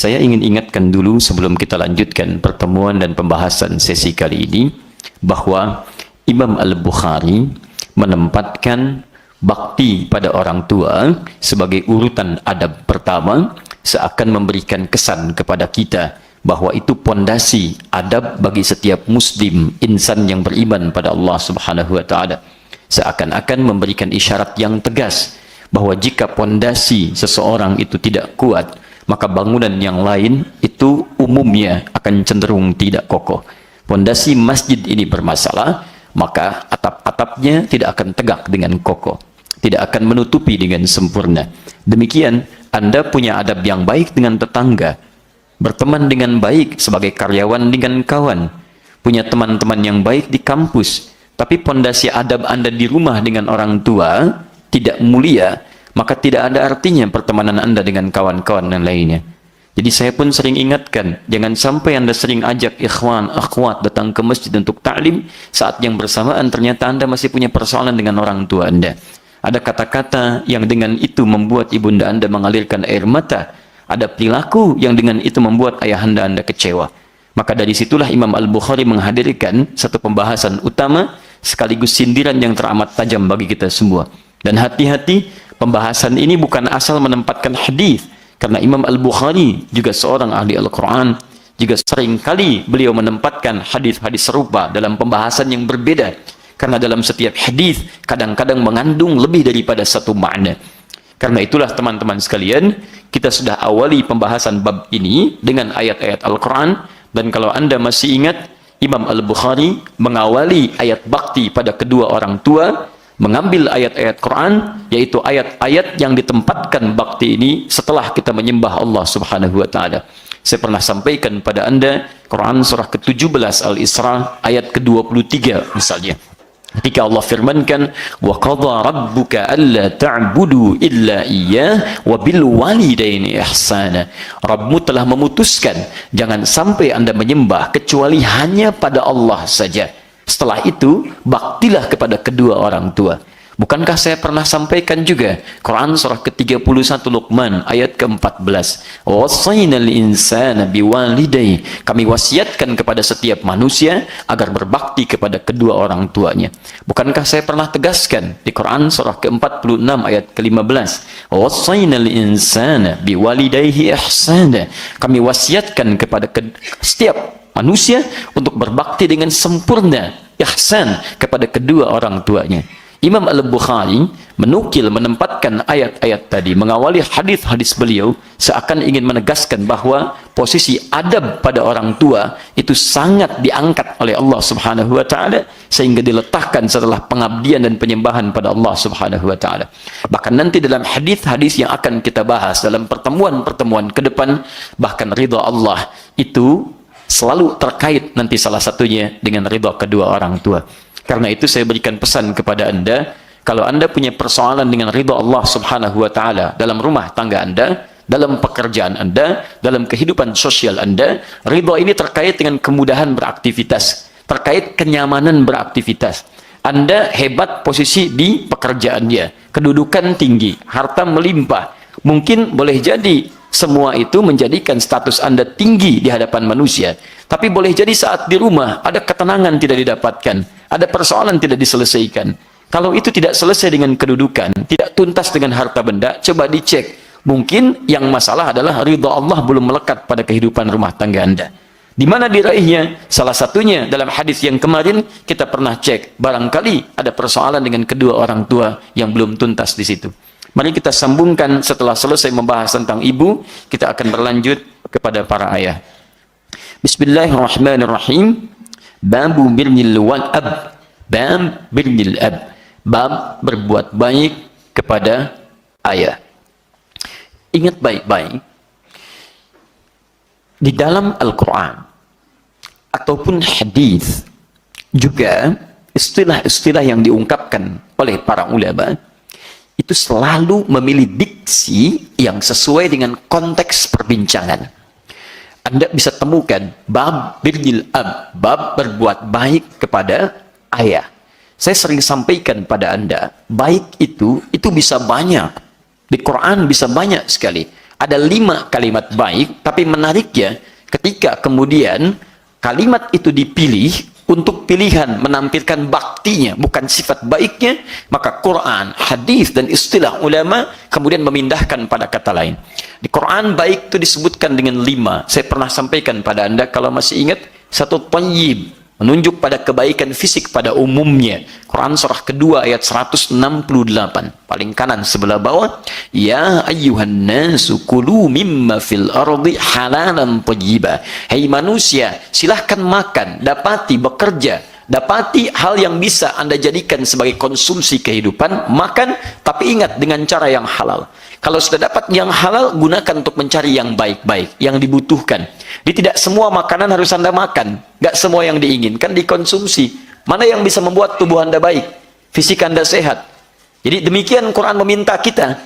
Saya ingin ingatkan dulu sebelum kita lanjutkan pertemuan dan pembahasan sesi kali ini, bahwa Imam Al-Bukhari menempatkan bakti pada orang tua sebagai urutan adab pertama, seakan memberikan kesan kepada kita bahwa itu pondasi adab bagi setiap muslim, insan yang beriman pada Allah Subhanahu wa taala. Seakan-akan memberikan isyarat yang tegas bahwa jika pondasi seseorang itu tidak kuat, maka bangunan yang lain itu umumnya akan cenderung tidak kokoh. Pondasi masjid ini bermasalah, maka atap-atapnya tidak akan tegak dengan kokoh, tidak akan menutupi dengan sempurna. Demikian, Anda punya adab yang baik dengan tetangga, berteman dengan baik sebagai karyawan dengan kawan, punya teman-teman yang baik di kampus, tapi pondasi adab Anda di rumah dengan orang tua tidak mulia, maka tidak ada artinya pertemanan Anda dengan kawan-kawan dan lainnya. Jadi saya pun sering ingatkan, jangan sampai Anda sering ajak ikhwan, akhwat datang ke masjid untuk ta'lim, saat yang bersamaan ternyata Anda masih punya persoalan dengan orang tua Anda. Ada kata-kata yang dengan itu membuat ibunda Anda mengalirkan air mata. Ada perilaku yang dengan itu membuat ayahanda Anda kecewa. Maka dari situlah Imam Al-Bukhari menghadirkan satu pembahasan utama sekaligus sindiran yang teramat tajam bagi kita semua. Dan hati-hati, pembahasan ini bukan asal menempatkan hadis, karena Imam Al-Bukhari juga seorang ahli Al-Quran, juga seringkali beliau menempatkan hadis-hadis serupa dalam pembahasan yang berbeda, karena dalam setiap hadis kadang-kadang mengandung lebih daripada satu makna. Karena itulah teman-teman sekalian, kita sudah awali pembahasan bab ini dengan ayat-ayat Al-Quran, dan kalau Anda masih ingat, Imam Al-Bukhari mengawali ayat bakti pada kedua orang tua, mengambil ayat-ayat Quran, yaitu ayat-ayat yang ditempatkan bakti ini setelah kita menyembah Allah Subhanahu wa taala. Saya pernah sampaikan pada Anda Quran surah ke-17 Al-Isra ayat ke-23 misalnya. Ketika Allah firmankan, wa qadha rabbuka alla ta'budu illa iyyah wa bil walidaini ihsana. Rabbmu telah memutuskan jangan sampai Anda menyembah kecuali hanya pada Allah saja. Setelah itu, baktilah kepada kedua orang tua. Bukankah saya pernah sampaikan juga Quran surah ke-31 Luqman ayat ke-14, wassaynal insana biwalidayhi, kami wasiatkan kepada setiap manusia agar berbakti kepada kedua orang tuanya. Bukankah saya pernah tegaskan di Quran surah ke-46 ayat ke-15, wassaynal insana biwalidayhi ihsana, kami wasiatkan kepada setiap manusia untuk berbakti dengan sempurna, ihsan kepada kedua orang tuanya. Imam Al-Bukhari menempatkan ayat-ayat tadi, mengawali hadis-hadis beliau, seakan ingin menegaskan bahwa posisi adab pada orang tua itu sangat diangkat oleh Allah Subhanahu wa taala, sehingga diletakkan setelah pengabdian dan penyembahan pada Allah Subhanahu wa taala. Bahkan nanti dalam hadis-hadis yang akan kita bahas dalam pertemuan-pertemuan ke depan, bahkan ridha Allah itu selalu terkait nanti salah satunya dengan ridha kedua orang tua. Karena itu saya berikan pesan kepada Anda, kalau Anda punya persoalan dengan ridha Allah Subhanahu wa taala dalam rumah tangga Anda, dalam pekerjaan Anda, dalam kehidupan sosial Anda, ridha ini terkait dengan kemudahan beraktivitas, terkait kenyamanan beraktivitas. Anda hebat posisi di pekerjaannya, kedudukan tinggi, harta melimpah. Mungkin boleh jadi semua itu menjadikan status Anda tinggi di hadapan manusia. Tapi boleh jadi saat di rumah ada ketenangan tidak didapatkan, ada persoalan tidak diselesaikan. Kalau itu tidak selesai dengan kedudukan, tidak tuntas dengan harta benda, coba dicek. Mungkin yang masalah adalah ridha Allah belum melekat pada kehidupan rumah tangga Anda. Di mana diraihnya? Salah satunya dalam hadis yang kemarin kita pernah cek, barangkali ada persoalan dengan kedua orang tua yang belum tuntas di situ. Mari kita sambungkan setelah selesai membahas tentang ibu, kita akan berlanjut kepada para ayah. Bismillahirrahmanirrahim. Babu birril ab. Bab birril ab. Bab berbuat baik kepada ayah. Ingat baik-baik, di dalam Al-Quran ataupun hadis juga istilah-istilah yang diungkapkan oleh para ulama itu selalu memilih diksi yang sesuai dengan konteks perbincangan. Anda bisa temukan bab birril ab, bab berbuat baik kepada ayah. Saya sering sampaikan pada Anda, baik itu bisa banyak. Di Quran bisa banyak sekali. ada 5 kalimat baik, tapi menariknya ketika kemudian kalimat itu dipilih untuk pilihan menampilkan baktinya, bukan sifat baiknya, maka Quran, hadis dan istilah ulama kemudian memindahkan pada kata lain. Di Quran baik itu disebutkan dengan 5. Saya pernah sampaikan pada Anda kalau masih ingat, satu thayyib, menunjuk pada kebaikan fisik pada umumnya. Quran surah kedua ayat 168, paling kanan sebelah bawah, ya ayyuhan nasu kulu mimma fil ardi halalan thayyiba. Hai manusia, silahkan makan, dapati, bekerja, dapati hal yang bisa Anda jadikan sebagai konsumsi kehidupan, makan, tapi ingat dengan cara yang halal. Kalau sudah dapat yang halal, gunakan untuk mencari yang baik-baik, yang dibutuhkan. Jadi tidak semua makanan harus Anda makan. Nggak semua yang diinginkan dikonsumsi. Mana yang bisa membuat tubuh Anda baik, fisik Anda sehat. Jadi demikian Quran meminta kita.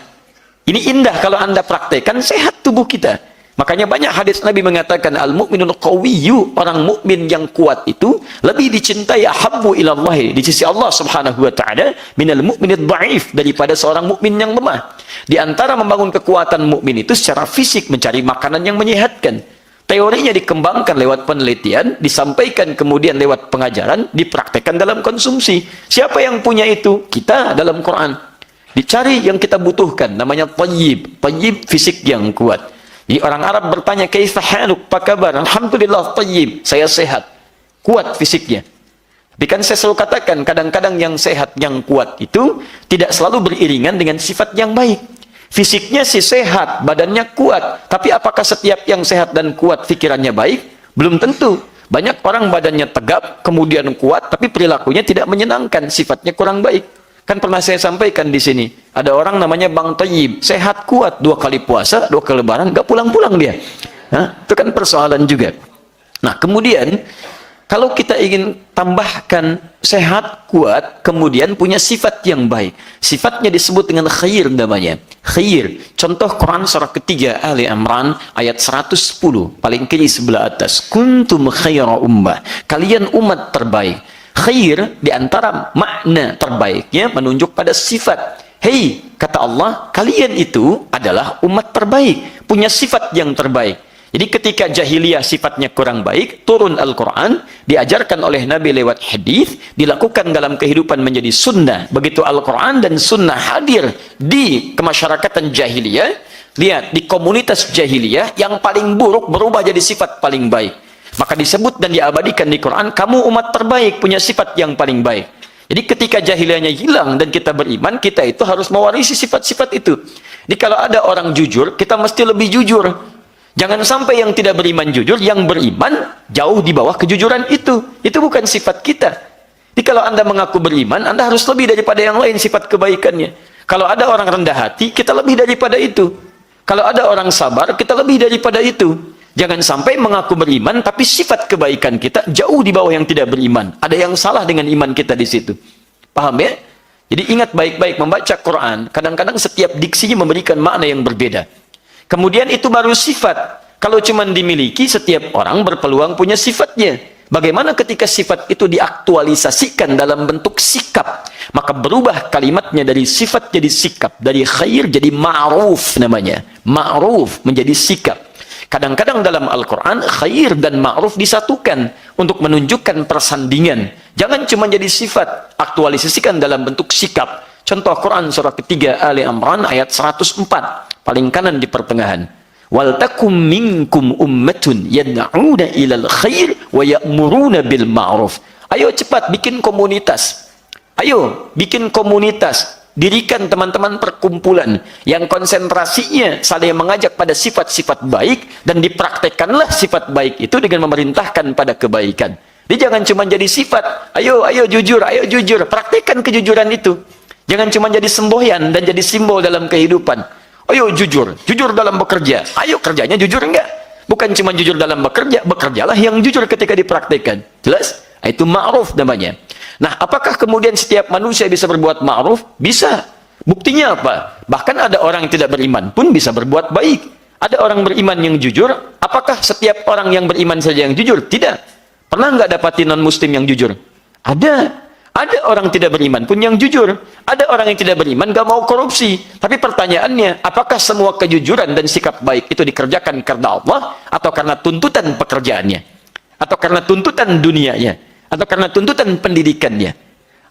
Ini indah kalau Anda praktekkan, sehat tubuh kita. Makanya banyak hadis Nabi mengatakan al-mu'minul qawiyyu, orang mukmin yang kuat itu lebih dicintai ahabbu ilallahi, di sisi Allah Subhanahu wa taala, minal mu'minid dhaif, daripada seorang mukmin yang lemah. Di antara membangun kekuatan mukmin itu secara fisik, mencari makanan yang menyehatkan. Teorinya dikembangkan lewat penelitian, disampaikan kemudian lewat pengajaran, dipraktekkan dalam konsumsi. Siapa yang punya itu? Kita dalam Quran. Dicari yang kita butuhkan, namanya thayyib, thayyib fisik yang kuat. Jadi orang Arab bertanya, kaifa haluk, apa kabar? Alhamdulillah thayyib, saya sehat, kuat fisiknya. Tapi kan saya selalu katakan, kadang-kadang yang sehat, yang kuat itu tidak selalu beriringan dengan sifat yang baik. Fisiknya sih sehat, badannya kuat, tapi apakah setiap yang sehat dan kuat pikirannya baik? Belum tentu. Banyak orang badannya tegap, kemudian kuat, tapi perilakunya tidak menyenangkan, sifatnya kurang baik. Kan pernah saya sampaikan di sini, ada orang namanya Bang Thayyib, sehat kuat, 2 kali puasa, 2 kali lebaran, nggak pulang-pulang dia. Itu kan persoalan juga. Nah kemudian, kalau kita ingin tambahkan sehat kuat, kemudian punya sifat yang baik, sifatnya disebut dengan khair namanya. Khair, contoh Quran surah ketiga Ali Imran ayat 110, paling kiri sebelah atas, kuntum khaira ummah, kalian umat terbaik. Khair diantara makna terbaiknya menunjuk pada sifat. Hei, kata Allah, kalian itu adalah umat terbaik, punya sifat yang terbaik. Jadi ketika jahiliyah sifatnya kurang baik, turun Al-Quran, diajarkan oleh Nabi lewat hadis, dilakukan dalam kehidupan menjadi sunnah. Begitu Al-Quran dan sunnah hadir di kemasyarakatan jahiliyah, lihat, di komunitas jahiliyah, yang paling buruk berubah jadi sifat paling baik. Maka disebut dan diabadikan di Quran, kamu umat terbaik, punya sifat yang paling baik. Jadi ketika jahiliyahnya hilang dan kita beriman, kita itu harus mewarisi sifat-sifat itu. Jadi kalau ada orang jujur, kita mesti lebih jujur. Jangan sampai yang tidak beriman jujur, yang beriman jauh di bawah kejujuran itu. Itu bukan sifat kita. Jadi kalau Anda mengaku beriman, Anda harus lebih daripada yang lain sifat kebaikannya. Kalau ada orang rendah hati, kita lebih daripada itu. Kalau ada orang sabar, kita lebih daripada itu. Jangan sampai mengaku beriman, tapi sifat kebaikan kita jauh di bawah yang tidak beriman. Ada yang salah dengan iman kita di situ. Paham ya? Jadi ingat baik-baik membaca Quran. Kadang-kadang setiap diksinya memberikan makna yang berbeda. Kemudian itu baru sifat. Kalau cuma dimiliki, setiap orang berpeluang punya sifatnya. Bagaimana ketika sifat itu diaktualisasikan dalam bentuk sikap? Maka berubah kalimatnya dari sifat jadi sikap. Dari khair jadi ma'ruf namanya. Ma'ruf menjadi sikap. Kadang-kadang dalam Al-Quran, khair dan ma'ruf disatukan untuk menunjukkan persandingan. Jangan cuma jadi sifat, aktualisasikan dalam bentuk sikap. Contoh Quran surah ketiga Ali Imran ayat 104, paling kanan di pertengahan. Wal takum minkum ummatun yad'una ilal khair wa ya'muruna bil ma'ruf. Ayo cepat bikin komunitas. Ayo bikin komunitas. Dirikan teman-teman perkumpulan yang konsentrasinya saling mengajak pada sifat-sifat baik, dan dipraktekkanlah sifat baik itu dengan memerintahkan pada kebaikan. Jadi jangan cuma jadi sifat, ayo jujur, praktekkan kejujuran itu. Jangan cuma jadi semboyan dan jadi simbol dalam kehidupan. Ayo jujur dalam bekerja. Ayo kerjanya jujur enggak? Bukan cuma jujur dalam bekerja, bekerjalah yang jujur ketika dipraktekkan. Jelas? Itu ma'ruf namanya. Nah, apakah kemudian setiap manusia bisa berbuat ma'ruf? Bisa. Buktinya apa? Bahkan ada orang yang tidak beriman pun bisa berbuat baik. Ada orang beriman yang jujur. Apakah setiap orang yang beriman saja yang jujur? Tidak. Pernah nggak dapatin non-muslim yang jujur? Ada. Ada orang tidak beriman pun yang jujur. Ada orang yang tidak beriman gak mau korupsi. Tapi pertanyaannya, apakah semua kejujuran dan sikap baik itu dikerjakan karena Allah atau karena tuntutan pekerjaannya? Atau karena tuntutan dunianya? Atau karena tuntutan pendidikannya?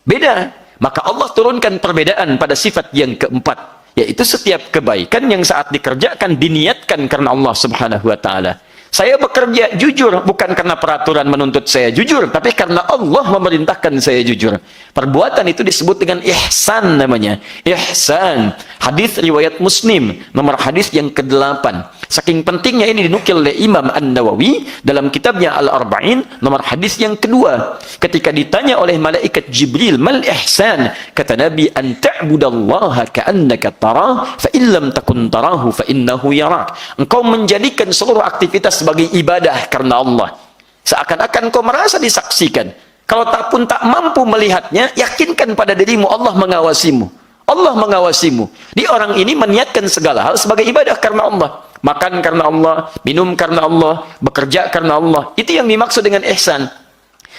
Beda. Maka Allah turunkan perbedaan pada sifat yang keempat, yaitu setiap kebaikan yang saat dikerjakan diniatkan karena Allah Subhanahu wa taala. Saya bekerja jujur, bukan karena peraturan menuntut saya jujur, tapi karena Allah memerintahkan saya jujur. Perbuatan itu disebut dengan ihsan namanya. Ihsan. Hadis riwayat Muslim, nomor hadis yang ke-8. Saking pentingnya ini dinukil oleh Imam An-Nawawi dalam kitabnya Al-Arba'in, nomor hadis yang kedua. Ketika ditanya oleh malaikat Jibril, "Mal ihsan?" Kata Nabi, "An ta'budallaha ka'annaka tarah, fa illam takun tarahu fa innahu yarak." Engkau menjadikan seluruh aktivitas sebagai ibadah karena Allah. Seakan-akan kau merasa disaksikan. Kalau tak pun tak mampu melihatnya, yakinkan pada dirimu Allah mengawasimu. Allah mengawasimu. Di orang ini meniatkan segala hal sebagai ibadah karena Allah. Makan karena Allah, minum karena Allah, bekerja karena Allah. Itu yang dimaksud dengan ihsan.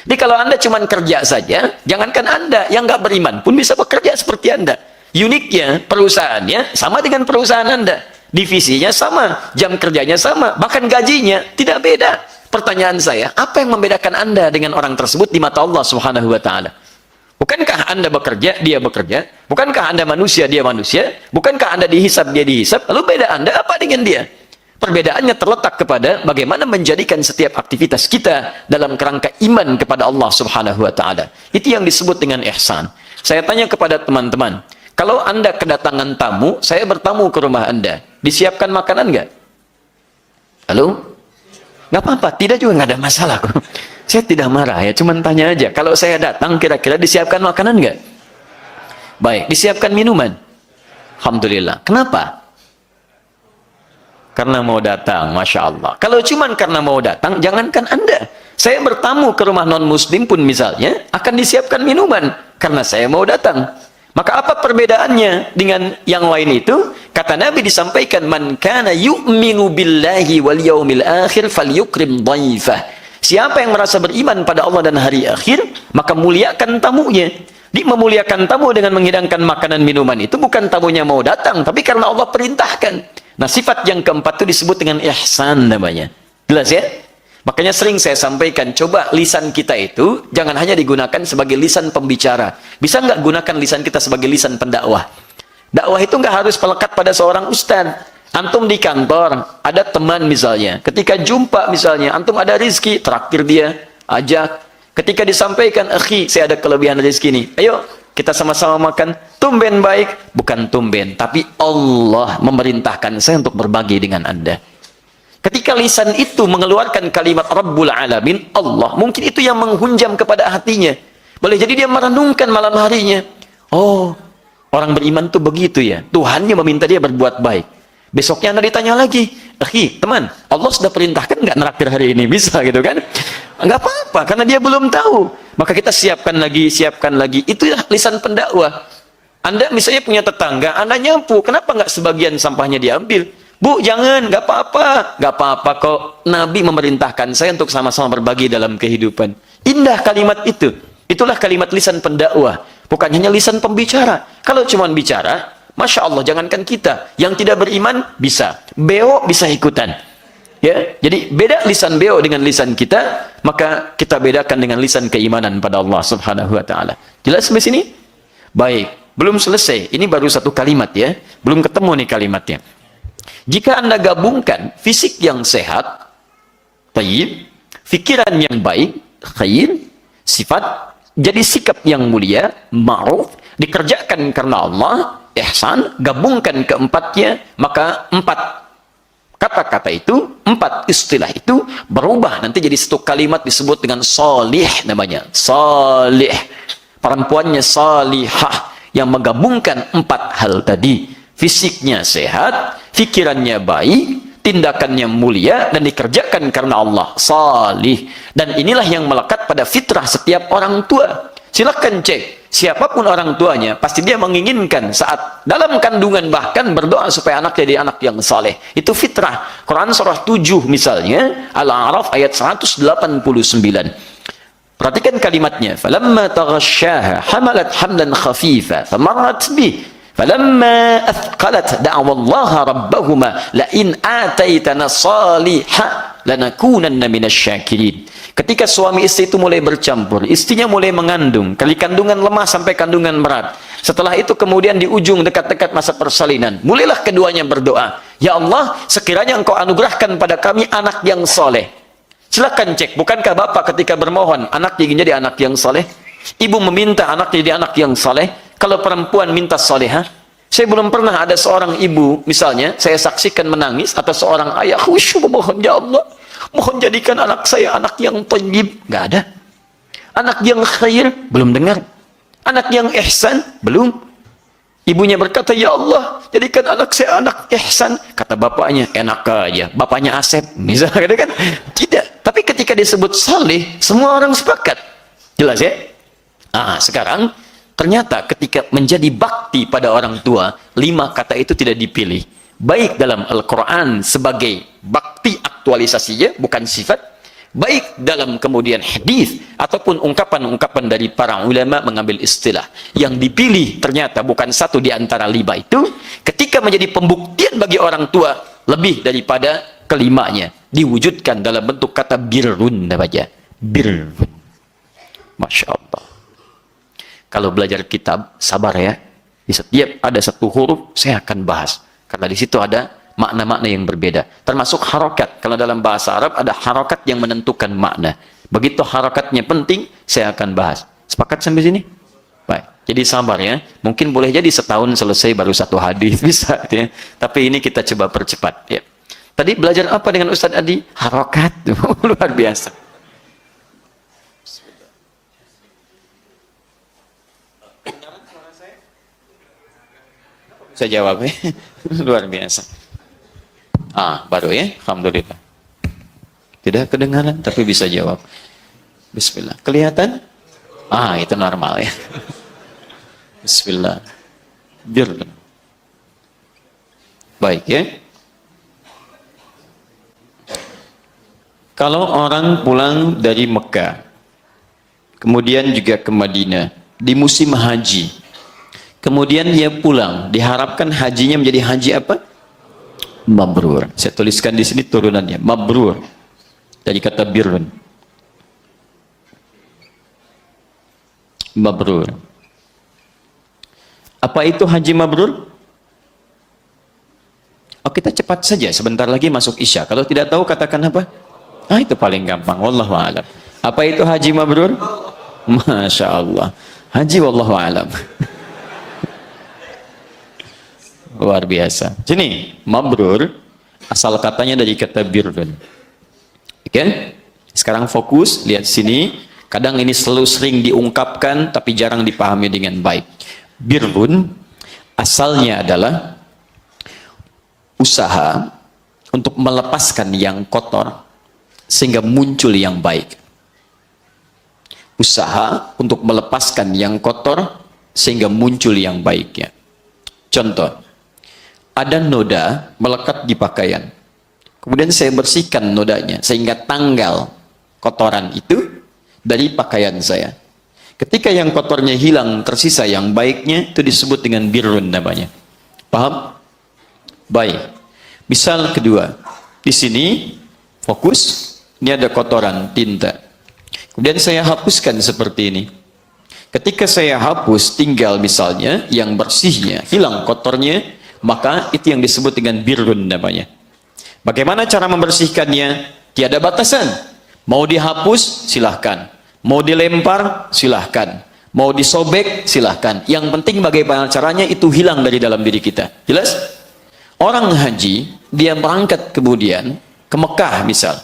Jadi kalau Anda cuma kerja saja, jangankan Anda yang nggak beriman pun bisa bekerja seperti Anda. Uniknya, perusahaannya sama dengan perusahaan Anda. Divisinya sama, jam kerjanya sama, bahkan gajinya tidak beda. Pertanyaan saya, apa yang membedakan Anda dengan orang tersebut di mata Allah Subhanahu wa taala? Bukankah Anda bekerja, dia bekerja? Bukankah Anda manusia, dia manusia? Bukankah Anda dihisab, dia dihisab? Lalu beda Anda apa dengan dia? Perbedaannya terletak kepada bagaimana menjadikan setiap aktivitas kita dalam kerangka iman kepada Allah Subhanahu wa taala. Itu yang disebut dengan ihsan. Saya tanya kepada teman-teman, kalau Anda kedatangan tamu, saya bertamu ke rumah Anda, disiapkan makanan nggak? Halo? Nggak apa-apa, tidak juga nggak ada masalah. Saya tidak marah ya, cuman tanya aja. Kalau saya datang, kira-kira disiapkan makanan nggak? Baik, disiapkan minuman? Alhamdulillah. Kenapa? Karena mau datang, Masya Allah. Kalau cuman karena mau datang, jangankan Anda. Saya bertamu ke rumah non-muslim pun misalnya, akan disiapkan minuman. Karena saya mau datang. Maka apa perbedaannya dengan yang lain itu? Kata Nabi disampaikan, "Man kana yu'minu billahi wal yaumil akhir falyukrim dhaifah." Siapa yang merasa beriman pada Allah dan hari akhir, maka muliakan tamunya. Di memuliakan tamu dengan menghidangkan makanan minuman itu bukan tamunya mau datang, tapi karena Allah perintahkan. Nah, sifat yang keempat itu disebut dengan ihsan namanya. Jelas ya? Makanya sering saya sampaikan, coba lisan kita itu jangan hanya digunakan sebagai lisan pembicara. Bisa nggak gunakan lisan kita sebagai lisan pendakwah? Dakwah itu nggak harus melekat pada seorang ustadz. Antum di kantor, ada teman misalnya. Ketika jumpa misalnya, antum ada rizki, traktir dia, ajak. Ketika disampaikan, "Akhi, saya ada kelebihan rizki nih. Ayo, kita sama-sama makan." Tumben baik. Bukan tumben, tapi Allah memerintahkan saya untuk berbagi dengan Anda. Ketika lisan itu mengeluarkan kalimat Rabbul Alamin, Allah, mungkin itu yang menghunjam kepada hatinya. Boleh jadi dia merenungkan malam harinya. Oh, orang beriman tuh begitu ya. Tuhannya meminta dia berbuat baik. Besoknya Anda ditanya lagi, "Akhi, teman, Allah sudah perintahkan nggak neraktir hari ini?" Bisa gitu kan? Nggak apa-apa, karena dia belum tahu. Maka kita siapkan lagi, siapkan lagi. Itulah lisan pendakwah. Anda misalnya punya tetangga, Anda nyapu, kenapa nggak sebagian sampahnya diambil? "Bu, jangan, nggak apa-apa." Nggak apa-apa kok, Nabi memerintahkan saya untuk sama-sama berbagi dalam kehidupan. Indah kalimat itu. Itulah kalimat lisan pendakwah. Bukan hanya lisan pembicara. Kalau cuma bicara, Masya Allah, jangankan kita. Yang tidak beriman, bisa. Beo bisa ikutan. Ya, jadi beda lisan beo dengan lisan kita, maka kita bedakan dengan lisan keimanan pada Allah Subhanahu wa taala. Jelas sampai sini? Baik, belum selesai. Ini baru satu kalimat ya. Belum ketemu nih kalimatnya. Jika Anda gabungkan fisik yang sehat, tayyib, pikiran yang baik, khair, sifat, jadi sikap yang mulia, ma'ruf, dikerjakan karena Allah, ihsan, gabungkan keempatnya, maka empat kata-kata itu, empat istilah itu berubah nanti jadi satu kalimat disebut dengan salih namanya. Salih. Perempuannya salihah yang menggabungkan empat hal tadi. Fisiknya sehat, pikirannya baik, tindakannya mulia dan dikerjakan karena Allah. Salih. Dan inilah yang melekat pada fitrah setiap orang tua. Silakan cek, siapapun orang tuanya, pasti dia menginginkan saat dalam kandungan bahkan berdoa supaya anak jadi anak yang saleh. Itu fitrah. Quran surah 7 misalnya, Al-A'raf ayat 189. Perhatikan kalimatnya. Falamma taghasyaha hamalat hamlan khafifa famarrat bih. Falamma athqalat da'awallaha rabbahuma la in ataitana salihah lanakunanna minasyakirin. Ketika suami istri itu mulai bercampur, istrinya mulai mengandung, kali kandungan lemah sampai kandungan berat. Setelah itu kemudian di ujung dekat-dekat masa persalinan, mulailah keduanya berdoa, ya Allah, sekiranya engkau anugerahkan pada kami anak yang soleh. Silakan cek, bukankah bapak ketika bermohon anak ingin jadi anak yang soleh? Ibu meminta anak jadi anak yang soleh. Kalau perempuan minta solehah, saya belum pernah ada seorang ibu, misalnya, saya saksikan menangis, atau seorang ayah khusyuk memohon, ya Allah, mohon jadikan anak saya anak yang thayyib. Nggak ada. Anak yang khair, belum dengar. Anak yang ihsan, belum. Ibunya berkata, ya Allah, jadikan anak saya anak ihsan. Kata bapaknya, enak aja, bapaknya Asep, misalnya kan. Tidak. Tapi ketika disebut saleh, semua orang sepakat. Jelas ya? Nah, sekarang, ternyata ketika menjadi bakti pada orang tua, 5 kata itu tidak dipilih. Baik dalam Al-Quran sebagai bakti aktualisasinya, bukan sifat. Baik dalam kemudian hadis ataupun ungkapan-ungkapan dari para ulama mengambil istilah. Yang dipilih ternyata bukan satu di antara 5 itu, ketika menjadi pembuktian bagi orang tua, lebih daripada kelimanya. Diwujudkan dalam bentuk kata birrun namanya. Birrun. Masya Allah. Kalau belajar kitab, sabar ya. Di setiap ada satu huruf, saya akan bahas. Karena di situ ada makna-makna yang berbeda. Termasuk harokat. Kalau dalam bahasa Arab ada harokat yang menentukan makna. Begitu harokatnya penting, saya akan bahas. Sepakat sampai sini? Baik. Jadi sabar ya. Mungkin boleh jadi setahun selesai baru 1 hadis bisa. Ya. Tapi ini kita coba percepat. Ya. Tadi belajar apa dengan Ustadz Adi? Harokat. Luar biasa. Saya jawab ya. Luar biasa. Baru ya. Alhamdulillah. Tidak kedengaran tapi bisa jawab. Bismillah. Kelihatan? Itu normal ya. Bismillah. Birrun. Baik ya. Kalau orang pulang dari Mekah, kemudian juga ke Madinah di musim haji, kemudian dia pulang, diharapkan hajinya menjadi haji apa? Mabrur. Saya tuliskan di sini turunannya, mabrur. Dari kata birrun. Mabrur. Apa itu haji mabrur? Kita cepat saja, sebentar lagi masuk Isya. Kalau tidak tahu katakan apa? Itu paling gampang. Wallahu a'lam. Apa itu haji mabrur? Masya Allah. Haji wallahu a'lam. Luar biasa. Sini, mabrur asal katanya dari kata birrun. Oke? Sekarang fokus, lihat sini. Kadang ini selalu sering diungkapkan tapi jarang dipahami dengan baik. Birrun asalnya adalah usaha untuk melepaskan yang kotor sehingga muncul yang baik. Usaha untuk melepaskan yang kotor sehingga muncul yang baiknya. Contoh, ada noda melekat di pakaian. Kemudian saya bersihkan nodanya sehingga tanggal kotoran itu dari pakaian saya. Ketika yang kotornya hilang, tersisa yang baiknya, itu disebut dengan birrun namanya. Paham? Baik. Misal kedua, di sini fokus, ini ada kotoran tinta. Kemudian saya hapuskan seperti ini. Ketika saya hapus, tinggal misalnya yang bersihnya, hilang kotornya, maka itu yang disebut dengan birrun namanya. Bagaimana cara membersihkannya? Tiada batasan. Mau dihapus, silahkan. Mau dilempar, silahkan. Mau disobek, silahkan. Yang penting bagaimana caranya itu hilang dari dalam diri kita. Jelas? Orang haji, dia berangkat kemudian ke Mekah misal.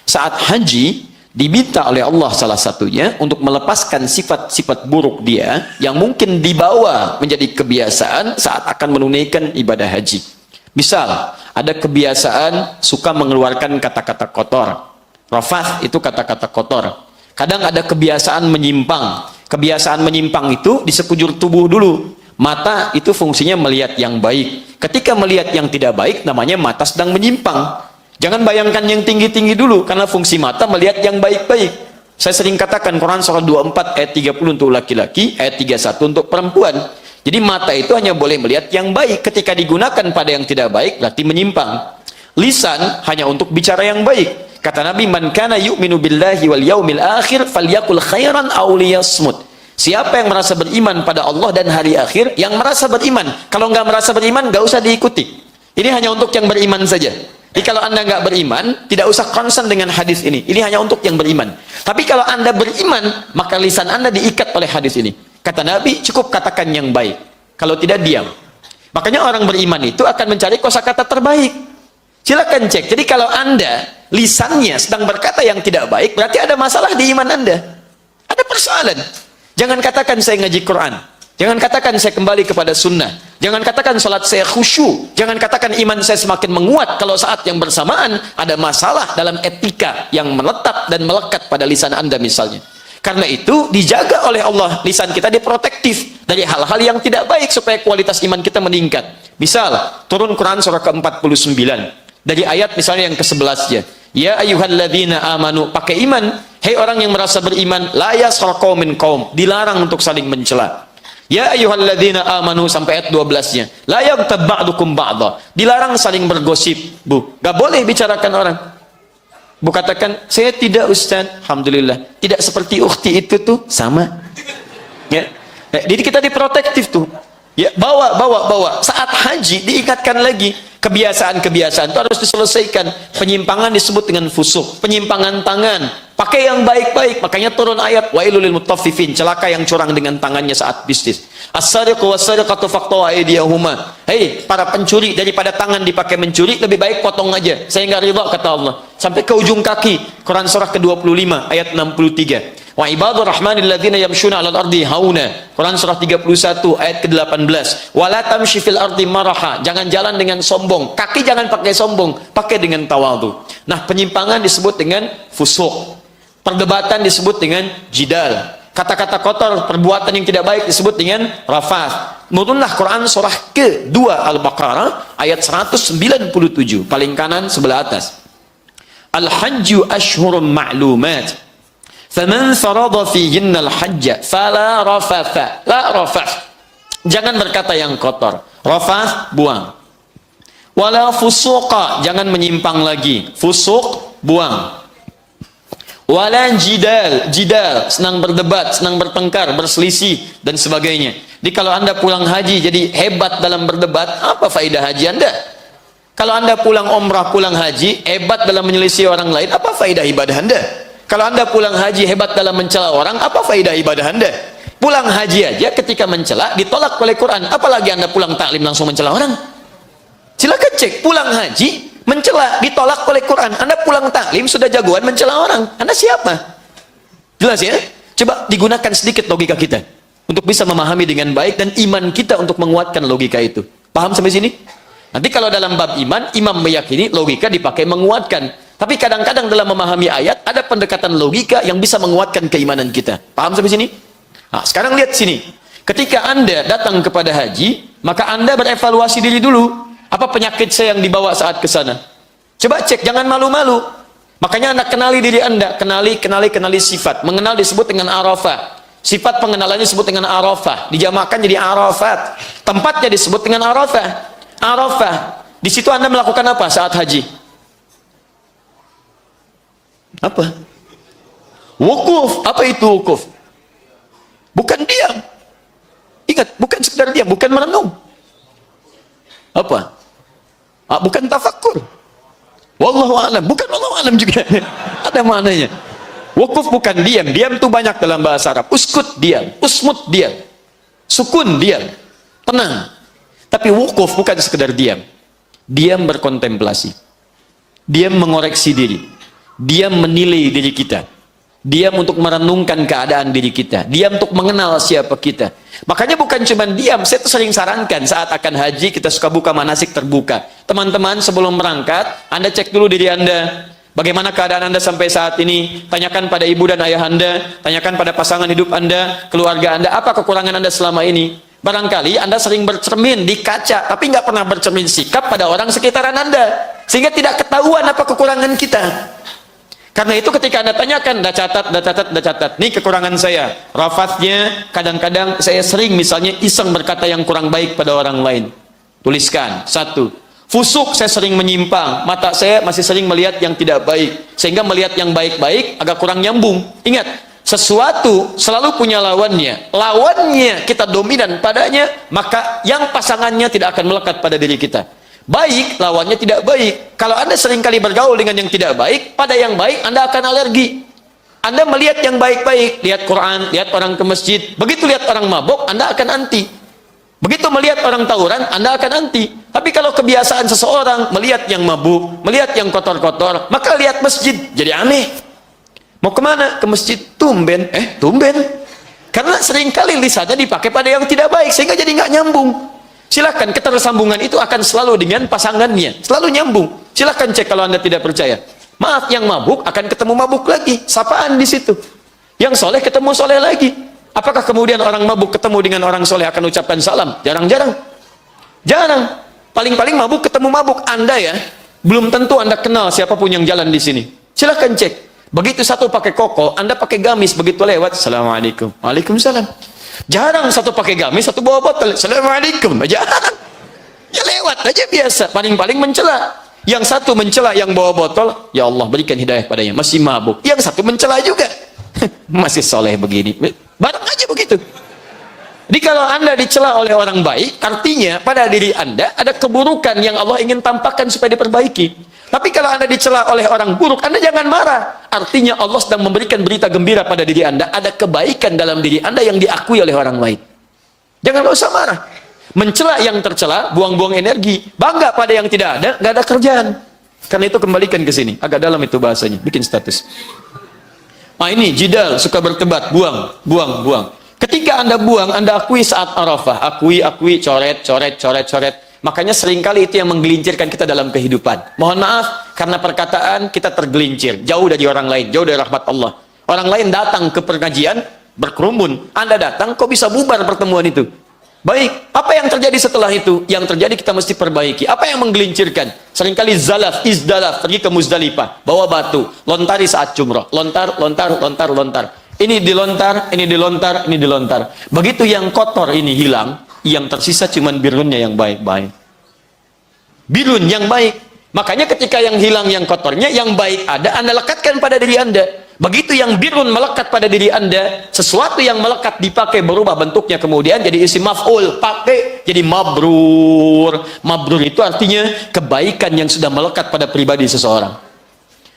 Saat haji, diminta oleh Allah salah satunya untuk melepaskan sifat-sifat buruk dia yang mungkin dibawa menjadi kebiasaan saat akan menunaikan ibadah haji. Misal, ada kebiasaan suka mengeluarkan kata-kata kotor. Rafath itu kata-kata kotor. Kadang ada kebiasaan menyimpang. Kebiasaan menyimpang itu di sekujur tubuh dulu. Mata itu fungsinya melihat yang baik. Ketika melihat yang tidak baik, namanya mata sedang menyimpang. Jangan bayangkan yang tinggi-tinggi dulu, karena fungsi mata melihat yang baik-baik. Saya sering katakan Quran surah 24 ayat 30 untuk laki-laki, ayat 31 untuk perempuan. Jadi mata itu hanya boleh melihat yang baik. Ketika digunakan pada yang tidak baik berarti menyimpang. Lisan hanya untuk bicara yang baik. Kata Nabi, man kana yu'minu billahi wal yaumil akhir falyakul khairan aw liyasmut. Siapa yang merasa beriman pada Allah dan hari akhir, yang merasa beriman. Kalau nggak merasa beriman, nggak usah diikuti. Ini hanya untuk yang beriman saja. Jadi kalau anda nggak beriman, tidak usah concern dengan hadis ini. Ini hanya untuk yang beriman. Tapi kalau anda beriman, maka lisan anda diikat oleh hadis ini. Kata Nabi, cukup katakan yang baik. Kalau tidak, diam. Makanya orang beriman itu akan mencari kosakata terbaik. Silakan cek. Jadi kalau anda lisannya sedang berkata yang tidak baik, berarti ada masalah di iman anda. Ada persoalan. Jangan katakan saya ngaji Quran. Jangan katakan saya kembali kepada sunnah. Jangan katakan salat saya khusyuk. Jangan katakan iman saya semakin menguat kalau saat yang bersamaan ada masalah dalam etika yang menetap dan melekat pada lisan anda misalnya. Karena itu dijaga oleh Allah lisan kita, diprotektif dari hal-hal yang tidak baik supaya kualitas iman kita meningkat. Misal turun Quran surah ke-49 dari ayat misalnya yang ke-11-nya. Ya ayyuhalladzina amanu, pakai iman, hei orang yang merasa beriman, la yaskhar qaumin qaum, dilarang untuk saling mencela. Ya ayyuhalladzina amanu sampai ayat 12-nya. La yaghtab ba'dukum ba'dha, dilarang saling bergosip, Bu. Enggak boleh bicarakan orang. Bu katakan, saya tidak Ustaz, alhamdulillah, tidak seperti ukhti itu tuh, sama. Ya. Jadi kita diprotektif tuh. Ya, bawa. Saat haji diingatkan lagi, kebiasaan-kebiasaan itu harus diselesaikan. Penyimpangan disebut dengan fusuk, penyimpangan tangan. Pakai yang baik-baik, makanya turun ayat wailul lil mutaffifin, celaka yang curang dengan tangannya saat bisnis. As-sariqu was-sariqatu faqtu aydiyahuma. Hei, para pencuri, daripada tangan dipakai mencuri, lebih baik potong aja. Saya enggak ridha kata Allah. Sampai ke ujung kaki. Quran surah ke-25 ayat 63. Wa ibadur rahmanil ladzina yamshuna 'alal ardi hauna. Quran surah 31 ayat ke-18. Wala tamshi fil ardi maraha. Jangan jalan dengan sombong. Kaki jangan pakai sombong, pakai dengan tawadhu. Nah, penyimpangan disebut dengan fusuk. Perdebatan disebut dengan jidal. Kata-kata kotor, perbuatan yang tidak baik disebut dengan rafath. Turunlah Quran surah ke-2 Al-Baqarah ayat 197, paling kanan sebelah atas. Al-hajju ashhurum ma'lumat. Faman farada fihinna al-hajja fala rafatha. La rafath. Jangan berkata yang kotor. Rafath, buang. Wala fusuqa, jangan menyimpang lagi. Fusuk, buang. Wala jidal, senang berdebat, senang bertengkar, berselisih dan sebagainya. Jadi kalau anda pulang haji jadi hebat dalam berdebat, apa faedah haji anda? Kalau anda pulang umrah, pulang haji hebat dalam menyelisih orang lain, apa faedah ibadah anda? Kalau anda pulang haji hebat dalam mencela orang, apa faedah ibadah anda? Pulang haji aja ketika mencela ditolak oleh Quran, apalagi anda pulang taklim langsung mencela orang? Silakan cek, pulang haji mencela ditolak oleh Quran, anda pulang taklim sudah jagoan mencela orang, anda siapa? Jelas ya? Coba digunakan sedikit logika kita untuk bisa memahami dengan baik dan iman kita untuk menguatkan logika itu. Paham sampai sini? Nanti kalau dalam bab iman, imam meyakini logika dipakai menguatkan, tapi kadang-kadang dalam memahami ayat ada pendekatan logika yang bisa menguatkan keimanan kita. Paham sampai sini? Nah, sekarang lihat sini, ketika anda datang kepada haji, maka anda berevaluasi diri dulu. Apa penyakit saya yang dibawa saat ke sana? Coba cek, jangan malu-malu. Makanya anda kenali diri anda, kenali sifat. Mengenal disebut dengan arafah. Sifat pengenalannya disebut dengan arafah. Dijamakan jadi arafat. Tempatnya disebut dengan arafah. Arafah. Di situ anda melakukan apa saat haji? Apa? Wukuf. Apa itu wukuf? Bukan diam. Ingat, bukan sekedar diam, bukan merenung. Apa? Bukan tafakkur. Wallahu a'lam, bukan wallahu a'lam juga. Ada maknanya. Wukuf bukan diam. Diam itu banyak dalam bahasa Arab. Uskut diam, usmut diam, sukun diam, tenang. Tapi wukuf bukan sekedar diam. Diam berkontemplasi. Diam mengoreksi diri. Diam menilai diri kita. Diam untuk merenungkan keadaan diri kita. Diam untuk mengenal siapa kita. Makanya bukan cuma diam. Saya tuh sering sarankan saat akan haji kita suka buka manasik terbuka. Teman-teman sebelum berangkat, anda cek dulu diri anda. Bagaimana keadaan anda sampai saat ini? Tanyakan pada ibu dan ayah anda. Tanyakan pada pasangan hidup anda, keluarga anda. Apa kekurangan anda selama ini? Barangkali anda sering bercermin di kaca, tapi nggak pernah bercermin sikap pada orang sekitaran anda. Sehingga tidak ketahuan apa kekurangan kita. Karena itu ketika Anda tanyakan, dah catat. Ini kekurangan saya. Rafathnya, kadang-kadang saya sering misalnya iseng berkata yang kurang baik pada orang lain. Tuliskan. 1. Fusuk, saya sering menyimpang. Mata saya masih sering melihat yang tidak baik. Sehingga melihat yang baik-baik agak kurang nyambung. Ingat, sesuatu selalu punya lawannya. Lawannya kita dominan padanya, maka yang pasangannya tidak akan melekat pada diri kita. Baik, lawannya tidak baik. Kalau Anda seringkali bergaul dengan yang tidak baik, pada yang baik Anda akan alergi. Anda melihat yang baik-baik, lihat Quran, lihat orang ke masjid. Begitu lihat orang mabuk, Anda akan anti. Begitu melihat orang tawuran, Anda akan anti. Tapi kalau kebiasaan seseorang melihat yang mabuk, melihat yang kotor-kotor, maka lihat masjid jadi aneh. Mau kemana? Ke masjid. Tumben. Tumben. Karena seringkali lisannya dipakai pada yang tidak baik, sehingga jadi nggak nyambung. Silakan, ketersambungan itu akan selalu dengan pasangannya, selalu nyambung. Silakan cek kalau Anda tidak percaya. Maaf, yang mabuk akan ketemu mabuk lagi, sapaan di situ. Yang soleh ketemu soleh lagi. Apakah kemudian orang mabuk ketemu dengan orang soleh akan ucapkan salam? Jarang-jarang. Jarang. Paling-paling mabuk ketemu mabuk. Anda ya, belum tentu Anda kenal siapapun yang jalan di sini. Silakan cek. Begitu satu pakai koko, Anda pakai gamis, begitu lewat, Assalamualaikum. Waalaikumsalam. Jarang satu pakai gamis, satu bawa botol, Assalamualaikum. Jarang. Ya lewat aja biasa. Paling-paling mencela. Yang satu mencela yang bawa botol, ya Allah berikan hidayah padanya, masih mabuk. Yang satu mencela juga. Masih soleh begini. Barang aja begitu. Jadi kalau Anda dicela oleh orang baik, artinya pada diri Anda ada keburukan yang Allah ingin tampakkan supaya diperbaiki. Tapi kalau Anda dicela oleh orang buruk, Anda jangan marah. Artinya Allah sedang memberikan berita gembira pada diri Anda. Ada kebaikan dalam diri Anda yang diakui oleh orang lain. Jangan usah marah. Mencela yang tercela, buang-buang energi. Bangga pada yang tidak ada, nggak ada kerjaan. Karena itu kembalikan ke sini. Agak dalam itu bahasanya. Bikin status. Ini jidal, suka berdebat. Buang. Ketika Anda buang, Anda akui saat Arafah. Akui, coret. Makanya seringkali itu yang menggelincirkan kita dalam kehidupan. Mohon maaf, karena perkataan kita tergelincir. Jauh dari orang lain, jauh dari rahmat Allah. Orang lain datang ke pengajian, berkerumun. Anda datang, kok bisa bubar pertemuan itu? Baik, apa yang terjadi setelah itu? Yang terjadi kita mesti perbaiki. Apa yang menggelincirkan? Seringkali izdalaf, pergi ke Muzdalifah, bawa batu, lontari saat jumrah. Lontar. Ini dilontar. Begitu yang kotor ini hilang, yang tersisa cuman birunnya yang baik-baik. Birun yang baik. Makanya ketika yang hilang yang kotornya, yang baik ada, Anda lekatkan pada diri Anda. Begitu yang birun melekat pada diri Anda, sesuatu yang melekat dipakai berubah bentuknya kemudian jadi isim maf'ul, pakai jadi mabrur. Mabrur itu artinya kebaikan yang sudah melekat pada pribadi seseorang.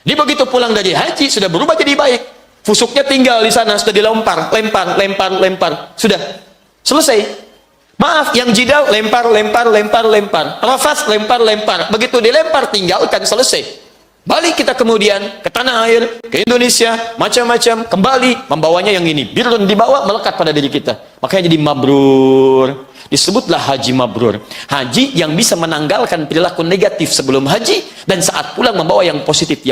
Jadi begitu pulang dari haji sudah berubah jadi baik. Fusuknya tinggal di sana, sudah dilempar, lempar. Sudah selesai. Maaf, yang jidal lempar. Rafas lempar. Begitu dilempar tinggalkan, selesai. Balik kita kemudian ke tanah air, ke Indonesia, macam-macam, kembali membawanya yang ini. Birun dibawa melekat pada diri kita. Makanya jadi mabrur. Disebutlah haji mabrur. Haji yang bisa menanggalkan perilaku negatif sebelum haji dan saat pulang membawa yang positif.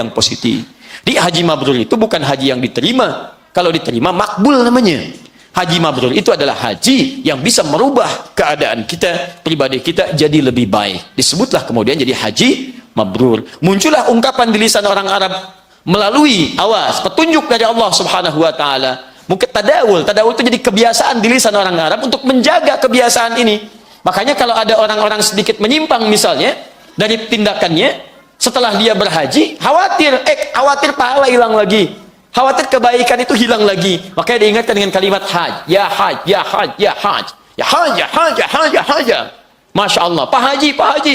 Di haji mabrur itu bukan haji yang diterima. Kalau diterima makbul namanya. Haji mabrur itu adalah haji yang bisa merubah keadaan kita, pribadi kita jadi lebih baik. Disebutlah kemudian jadi haji mabrur. Muncullah ungkapan di lisan orang Arab melalui petunjuk dari Allah Subhanahu wa taala. Mungkin tadawul itu jadi kebiasaan di lisan orang Arab untuk menjaga kebiasaan ini. Makanya kalau ada orang-orang sedikit menyimpang misalnya dari tindakannya setelah dia berhaji, khawatir pahala hilang lagi. Khawatir kebaikan itu hilang lagi. Makanya diingatkan dengan kalimat haj. Ya haj. Masya Allah. Pak Haji,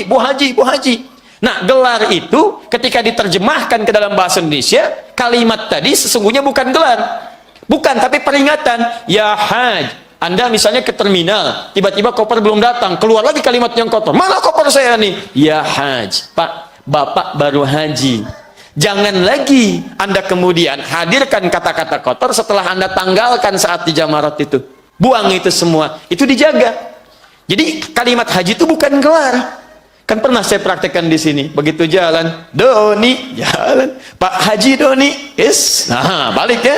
Bu Haji. Nah, gelar itu ketika diterjemahkan ke dalam bahasa Indonesia, kalimat tadi sesungguhnya bukan gelar. Bukan, tapi peringatan. Ya haj. Anda misalnya ke terminal, tiba-tiba koper belum datang, keluar lagi kalimat yang kotor. Mana koper saya nih? Ya haj. Pak, Bapak baru haji. Jangan lagi Anda kemudian hadirkan kata-kata kotor setelah Anda tanggalkan saat di jamarat itu. Buang itu semua. Itu dijaga. Jadi kalimat haji itu bukan gelar. Kan pernah saya praktekkan di sini. Begitu jalan, Doni, jalan. Pak Haji Doni, yes. Nah, balik ya.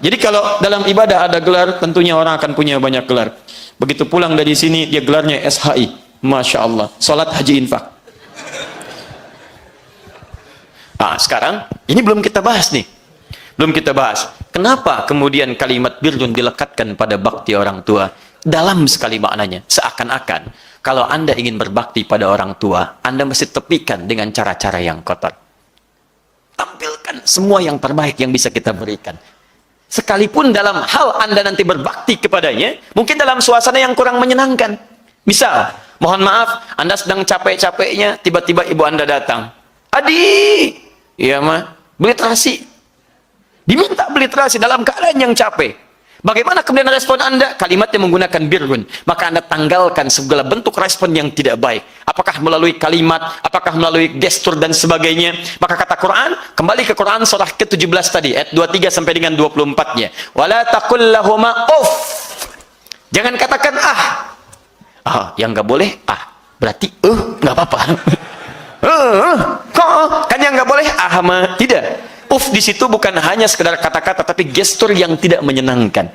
Jadi kalau dalam ibadah ada gelar, tentunya orang akan punya banyak gelar. Begitu pulang dari sini, dia gelarnya SHI. Masya Allah. Salat haji infak. Sekarang ini belum kita bahas nih. Belum kita bahas. Kenapa kemudian kalimat birrun dilekatkan pada bakti orang tua? Dalam sekali maknanya. Seakan-akan kalau Anda ingin berbakti pada orang tua, Anda mesti tepikan dengan cara-cara yang kotor. Tampilkan semua yang terbaik yang bisa kita berikan. Sekalipun dalam hal Anda nanti berbakti kepadanya, mungkin dalam suasana yang kurang menyenangkan. Misal, mohon maaf, Anda sedang capek-capeknya, tiba-tiba ibu Anda datang. Adik! Iya mah, beli terasi. Diminta beli terasi dalam keadaan yang capek. Bagaimana kemudian respon Anda? Kalimatnya menggunakan birrun. Maka Anda tanggalkan segala bentuk respon yang tidak baik. Apakah melalui kalimat, apakah melalui gestur dan sebagainya. Maka kata Quran, kembali ke Quran surah ke-17 tadi, ayat 23 sampai dengan 24-nya. Wala taqul lahuma uff. Jangan katakan yang nggak boleh berarti nggak apa-apa. Kan yang nggak boleh tidak. Di situ bukan hanya sekedar kata-kata, tapi gestur yang tidak menyenangkan.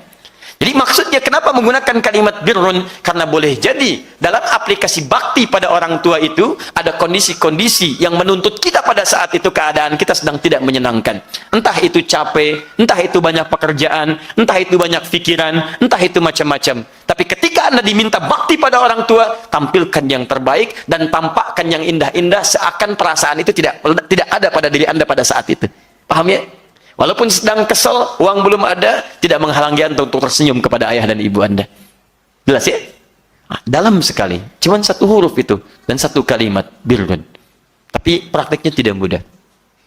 Jadi maksudnya kenapa menggunakan kalimat birrun? Karena boleh jadi dalam aplikasi bakti pada orang tua itu ada kondisi-kondisi yang menuntut kita pada saat itu keadaan kita sedang tidak menyenangkan. Entah itu capek, entah itu banyak pekerjaan, entah itu banyak pikiran, entah itu macam-macam. Tapi ketika Anda diminta bakti pada orang tua, tampilkan yang terbaik dan tampakkan yang indah-indah seakan perasaan itu tidak ada pada diri Anda pada saat itu. Paham ya? Walaupun sedang kesel, uang belum ada, tidak menghalangi Anda untuk tersenyum kepada ayah dan ibu Anda. Jelas ya? Dalam sekali. Cuman satu huruf itu. Dan satu kalimat. Birrun. Tapi prakteknya tidak mudah.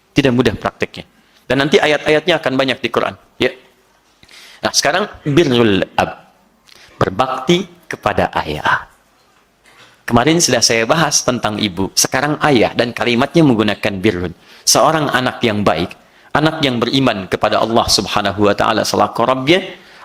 Tidak mudah prakteknya. Dan nanti ayat-ayatnya akan banyak di Quran. Ya. Nah sekarang, birrul ab. Berbakti kepada ayah. Kemarin sudah saya bahas tentang ibu. Sekarang ayah. Dan kalimatnya menggunakan birrun. Seorang anak yang baik, anak yang beriman kepada Allah subhanahu wa ta'ala selaku Rabbnya,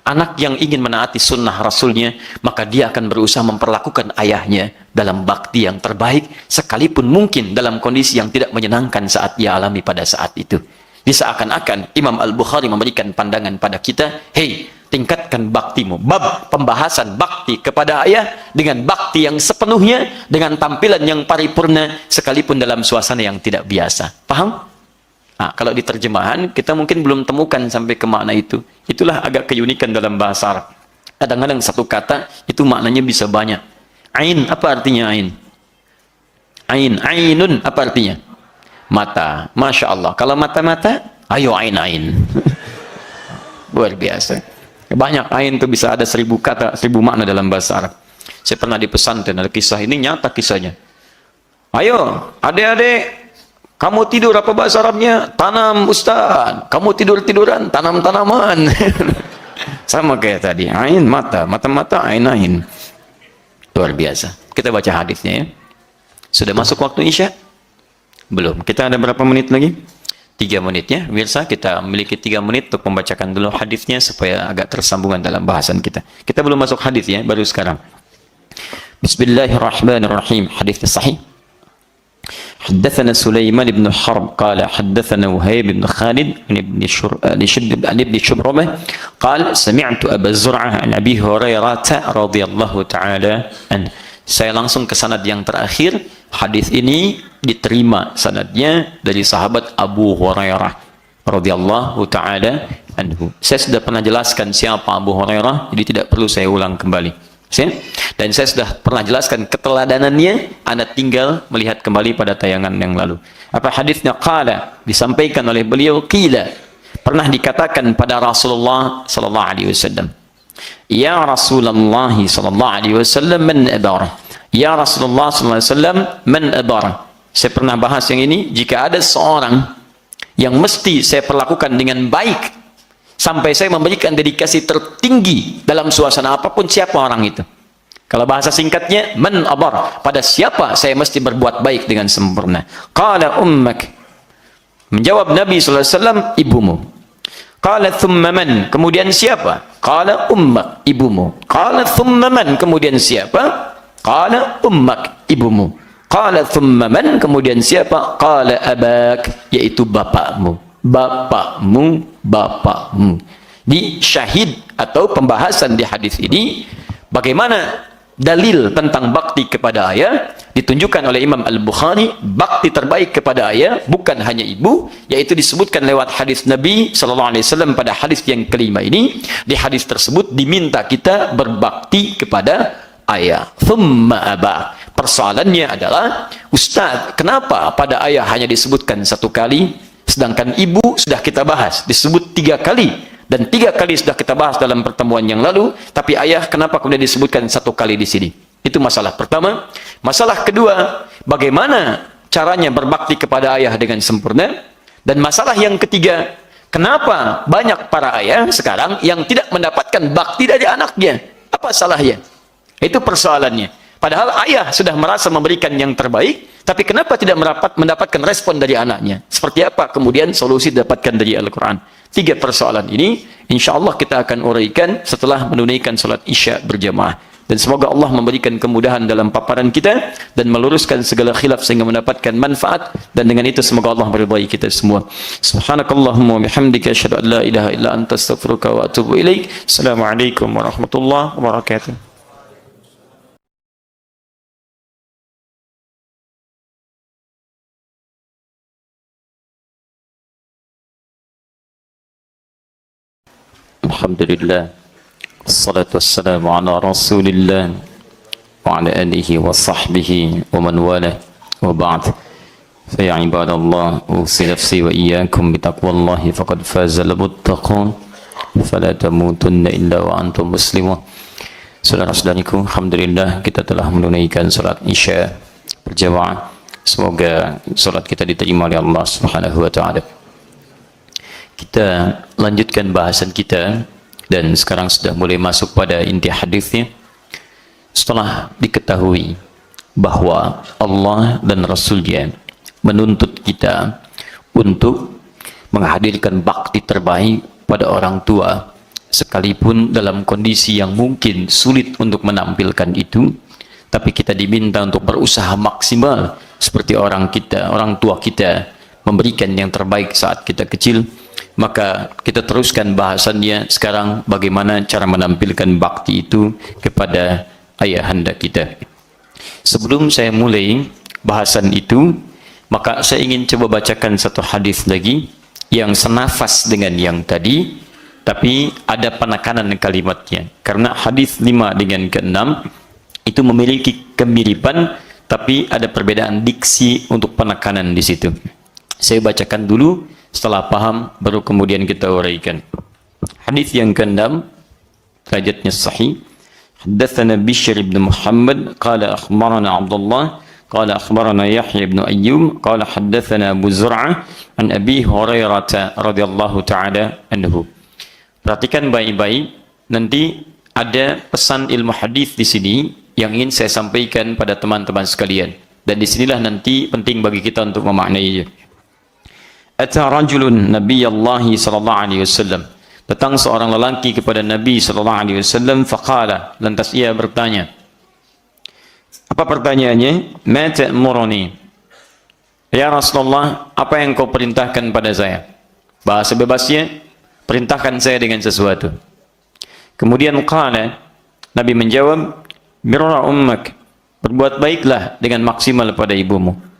anak yang ingin menaati sunnah Rasulnya, maka dia akan berusaha memperlakukan ayahnya dalam bakti yang terbaik, sekalipun mungkin dalam kondisi yang tidak menyenangkan saat ia alami pada saat itu. Seakan-akan Imam Al-Bukhari memberikan pandangan pada kita, hei, tingkatkan baktimu. Bab pembahasan bakti kepada ayah dengan bakti yang sepenuhnya, dengan tampilan yang paripurna, sekalipun dalam suasana yang tidak biasa. Paham? Kalau di terjemahan, kita mungkin belum temukan sampai ke makna itu. Itulah agak keunikan dalam bahasa Arab. Kadang-kadang satu kata, itu maknanya bisa banyak. Ain, apa artinya ain? Ain, ainun, apa artinya? Mata. Masya Allah. Kalau mata-mata, ayo ain-ain. Luar biasa. Banyak ain itu bisa ada 1000 kata, 1000 makna dalam bahasa Arab. Saya pernah di pesantren, ada kisah ini, nyata kisahnya. Ayo, adik-adik, kamu tidur, apa bahasa Arabnya? Tanam, Ustaz. Kamu tidur-tiduran, tanam-tanaman. Sama kayak tadi. Ain, mata. Mata-mata, ain-ain. Luar biasa. Kita baca hadisnya ya. Sudah masuk waktu Isya? Belum. Kita ada berapa menit lagi? 3 menit ya. Pemirsa, kita memiliki 3 menit untuk membacakan dulu hadisnya supaya agak tersambungan dalam bahasan kita. Kita belum masuk hadis ya, baru sekarang. Bismillahirrahmanirrahim. Hadisnya sahih. حدثنا سليمان بن حرب قال حدثنا وهيب بن خالد عن ابن شبرمة قال سمعت أبا زرعة عن أبي هريرة رضي الله تعالى عنه. Saya langsung ke sanad yang terakhir. Hadis ini diterima sanadnya dari sahabat Abu Hurairah radhiyallahu taala anhu. Saya sudah pernah jelaskan siapa Abu Hurairah, jadi tidak perlu saya ulang kembali. Dan saya sudah pernah jelaskan keteladanannya, Anda tinggal melihat kembali pada tayangan yang lalu. Apa hadisnya? Qala, disampaikan oleh beliau, qila, pernah dikatakan pada Rasulullah sallallahu alaihi wasallam, ya Rasulullah sallallahu alaihi wasallam, man abara. Ya Rasulullah sallallahu alaihi wasallam, man abara. Saya pernah bahas yang ini, jika ada seorang yang mesti saya perlakukan dengan baik sampai saya memberikan dedikasi tertinggi dalam suasana apapun, siapa orang itu? Kalau bahasa singkatnya, man abar, pada siapa saya mesti berbuat baik dengan sempurna? Qala ummak, menjawab Nabi sallallahu alaihi wasallam, ibumu. Qala thumma man, kemudian siapa? Qala ummak, ibumu. Qala thumma man, kemudian siapa? Qala ummak, ibumu. Qala thumma man, kemudian siapa? Qala abak, yaitu bapakmu. Bapakmu, bapakmu. Di syahid atau pembahasan di hadis ini, bagaimana dalil tentang bakti kepada ayah? ditunjukkan oleh Imam Al-Bukhari, bakti terbaik kepada ayah bukan hanya ibu, yaitu disebutkan lewat hadis Nabi sallallahu alaihi wasallam pada hadis yang kelima ini. Di hadis tersebut diminta kita berbakti kepada ayah. Thumma aba. Persoalannya adalah, Ustaz, kenapa pada ayah hanya disebutkan satu kali, sedangkan ibu sudah kita bahas disebut 3 kali, dan 3 kali sudah kita bahas dalam pertemuan yang lalu, tapi ayah kenapa kemudian disebutkan 1 kali di sini? Itu masalah pertama. Masalah kedua, bagaimana caranya berbakti kepada ayah dengan sempurna? Dan masalah yang ketiga, kenapa banyak para ayah sekarang yang tidak mendapatkan bakti dari anaknya? Apa salahnya? Itu persoalannya. Padahal ayah sudah merasa memberikan yang terbaik, tapi kenapa tidak mendapatkan respon dari anaknya? Seperti apa kemudian solusi didapatkan dari Al-Quran? 3 persoalan ini, insya Allah kita akan uraikan setelah menunaikan salat Isya berjamaah. Dan semoga Allah memberikan kemudahan dalam paparan kita dan meluruskan segala khilaf sehingga mendapatkan manfaat, dan dengan itu semoga Allah meridai kita semua. Subhanakallahumma wa bihamdika asyhadu an la ilaha illa anta astaghfiruka wa atubu ilaik. Assalamualaikum warahmatullahi wabarakatuh. Alhamdulillah, wassalatu wassalamu ala rasulillah wa ala alihi wa sahbihi wa man wala, wa ba'd. Fa ya ibadallah, usi nafsi wa iyyakum bitaqwallahi faqad fazal muttaqun, fala tamutunna illa wa antum muslimun. Saudara-saudariku, alhamdulillah kita telah menunaikan salat Isya berjamaah. Semoga salat kita diterima oleh Allah Subhanahu wa taala. Kita lanjutkan bahasan kita, dan sekarang sudah mulai masuk pada inti hadisnya. Setelah diketahui bahwa Allah dan Rasulnya menuntut kita untuk menghadirkan bakti terbaik pada orang tua, sekalipun dalam kondisi yang mungkin sulit untuk menampilkan itu, tapi kita diminta untuk berusaha maksimal seperti orang tua kita memberikan yang terbaik saat kita kecil. Maka kita teruskan bahasannya sekarang, bagaimana cara menampilkan bakti itu kepada ayahanda kita. Sebelum saya mulai bahasan itu, maka saya ingin coba bacakan satu hadis lagi yang senafas dengan yang tadi, tapi ada penekanan kalimatnya. Karena hadis 5 dengan ke-6 itu memiliki kemiripan, tapi ada perbedaan diksi untuk penekanan di situ. Saya bacakan dulu, setelah paham baru kemudian kita uraikan. Hadis yang ke-6, derajatnya sahih. Haddatsana Bishr bin Muhammad qala akhbarana Abdullah qala akhbarana Yahya bin Ayyub qala haddatsana Abu Zur'ah an Abi Hurairah radhiyallahu taala anhu. Perhatikan baik-baik, nanti ada pesan ilmu hadis di sini yang ingin saya sampaikan pada teman-teman sekalian, dan disinilah nanti penting bagi kita untuk memaknainya. Ata rajulun Nabiyallahi sallallahu alaihi wasallam. Datang seorang lelaki kepada Nabi sallallahu alaihi wasallam, faqala, lantas ia bertanya. Apa pertanyaannya? Ma ta'muruni? Ya Rasulullah, apa yang kau perintahkan pada saya? Bahasa bebasnya, perintahkan saya dengan sesuatu. Kemudian qala, Nabi menjawab, birra ummak, berbuat baiklah dengan maksimal pada ibumu.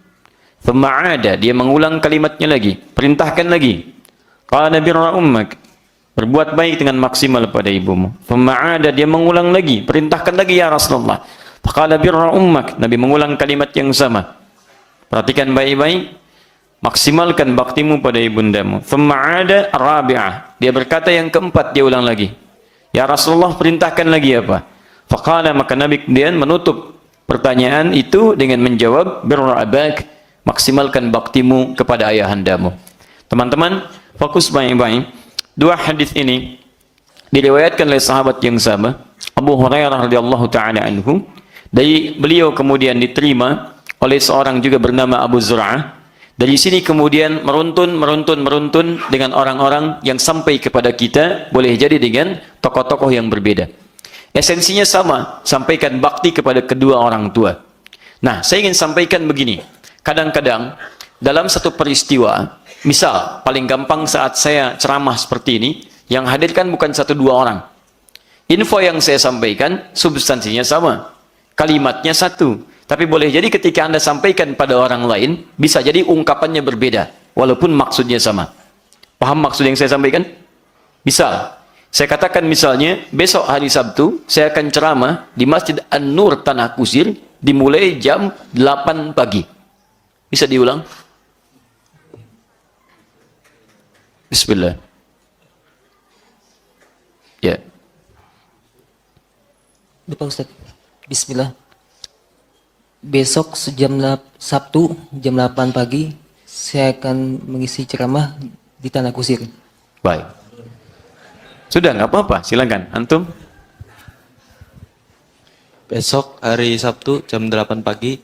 Thumma dia mengulang kalimatnya lagi, perintahkan lagi. Qala birra ummak, berbuat baik dengan maksimal pada ibumu. Thumma dia mengulang lagi, perintahkan lagi ya Rasulullah. Qala birra ummak, Nabi mengulang kalimat yang sama. Perhatikan baik-baik, maksimalkan baktimu pada ibundamu. Thumma rabi'ah, dia berkata yang keempat, dia ulang lagi. Ya Rasulullah, perintahkan lagi apa? Faqala, maka Nabi kemudian menutup pertanyaan itu dengan menjawab birra abak, maksimalkan baktimu kepada ayahandamu. Teman-teman, fokus baik-baik. 2 hadis ini diriwayatkan oleh sahabat yang sama, Abu Hurairah radhiyallahu taala anhu. Dari beliau kemudian diterima oleh seorang juga bernama Abu Zur'ah. Dari sini kemudian meruntun dengan orang-orang yang sampai kepada kita, boleh jadi dengan tokoh-tokoh yang berbeda. Esensinya sama, sampaikan bakti kepada kedua orang tua. Nah, saya ingin sampaikan begini. Kadang-kadang dalam satu peristiwa, misal paling gampang saat saya ceramah seperti ini, yang hadirkan bukan 1-2 orang. Info yang saya sampaikan substansinya sama, kalimatnya satu, Tapi boleh jadi ketika Anda sampaikan pada orang lain, bisa jadi ungkapannya berbeda, walaupun maksudnya sama. Paham maksud yang saya sampaikan? Misal, saya katakan misalnya, besok hari Sabtu, saya akan ceramah di Masjid An-Nur Tanah Kusir, dimulai jam 8 pagi. Bisa diulang? Bismillah. Ya. Lupa Ustaz. Bismillah. Besok Sabtu jam 8 pagi saya akan mengisi ceramah di Tanah Kusir. Baik. Sudah, nggak apa-apa. Silakan. Antum? Besok hari Sabtu jam 8 pagi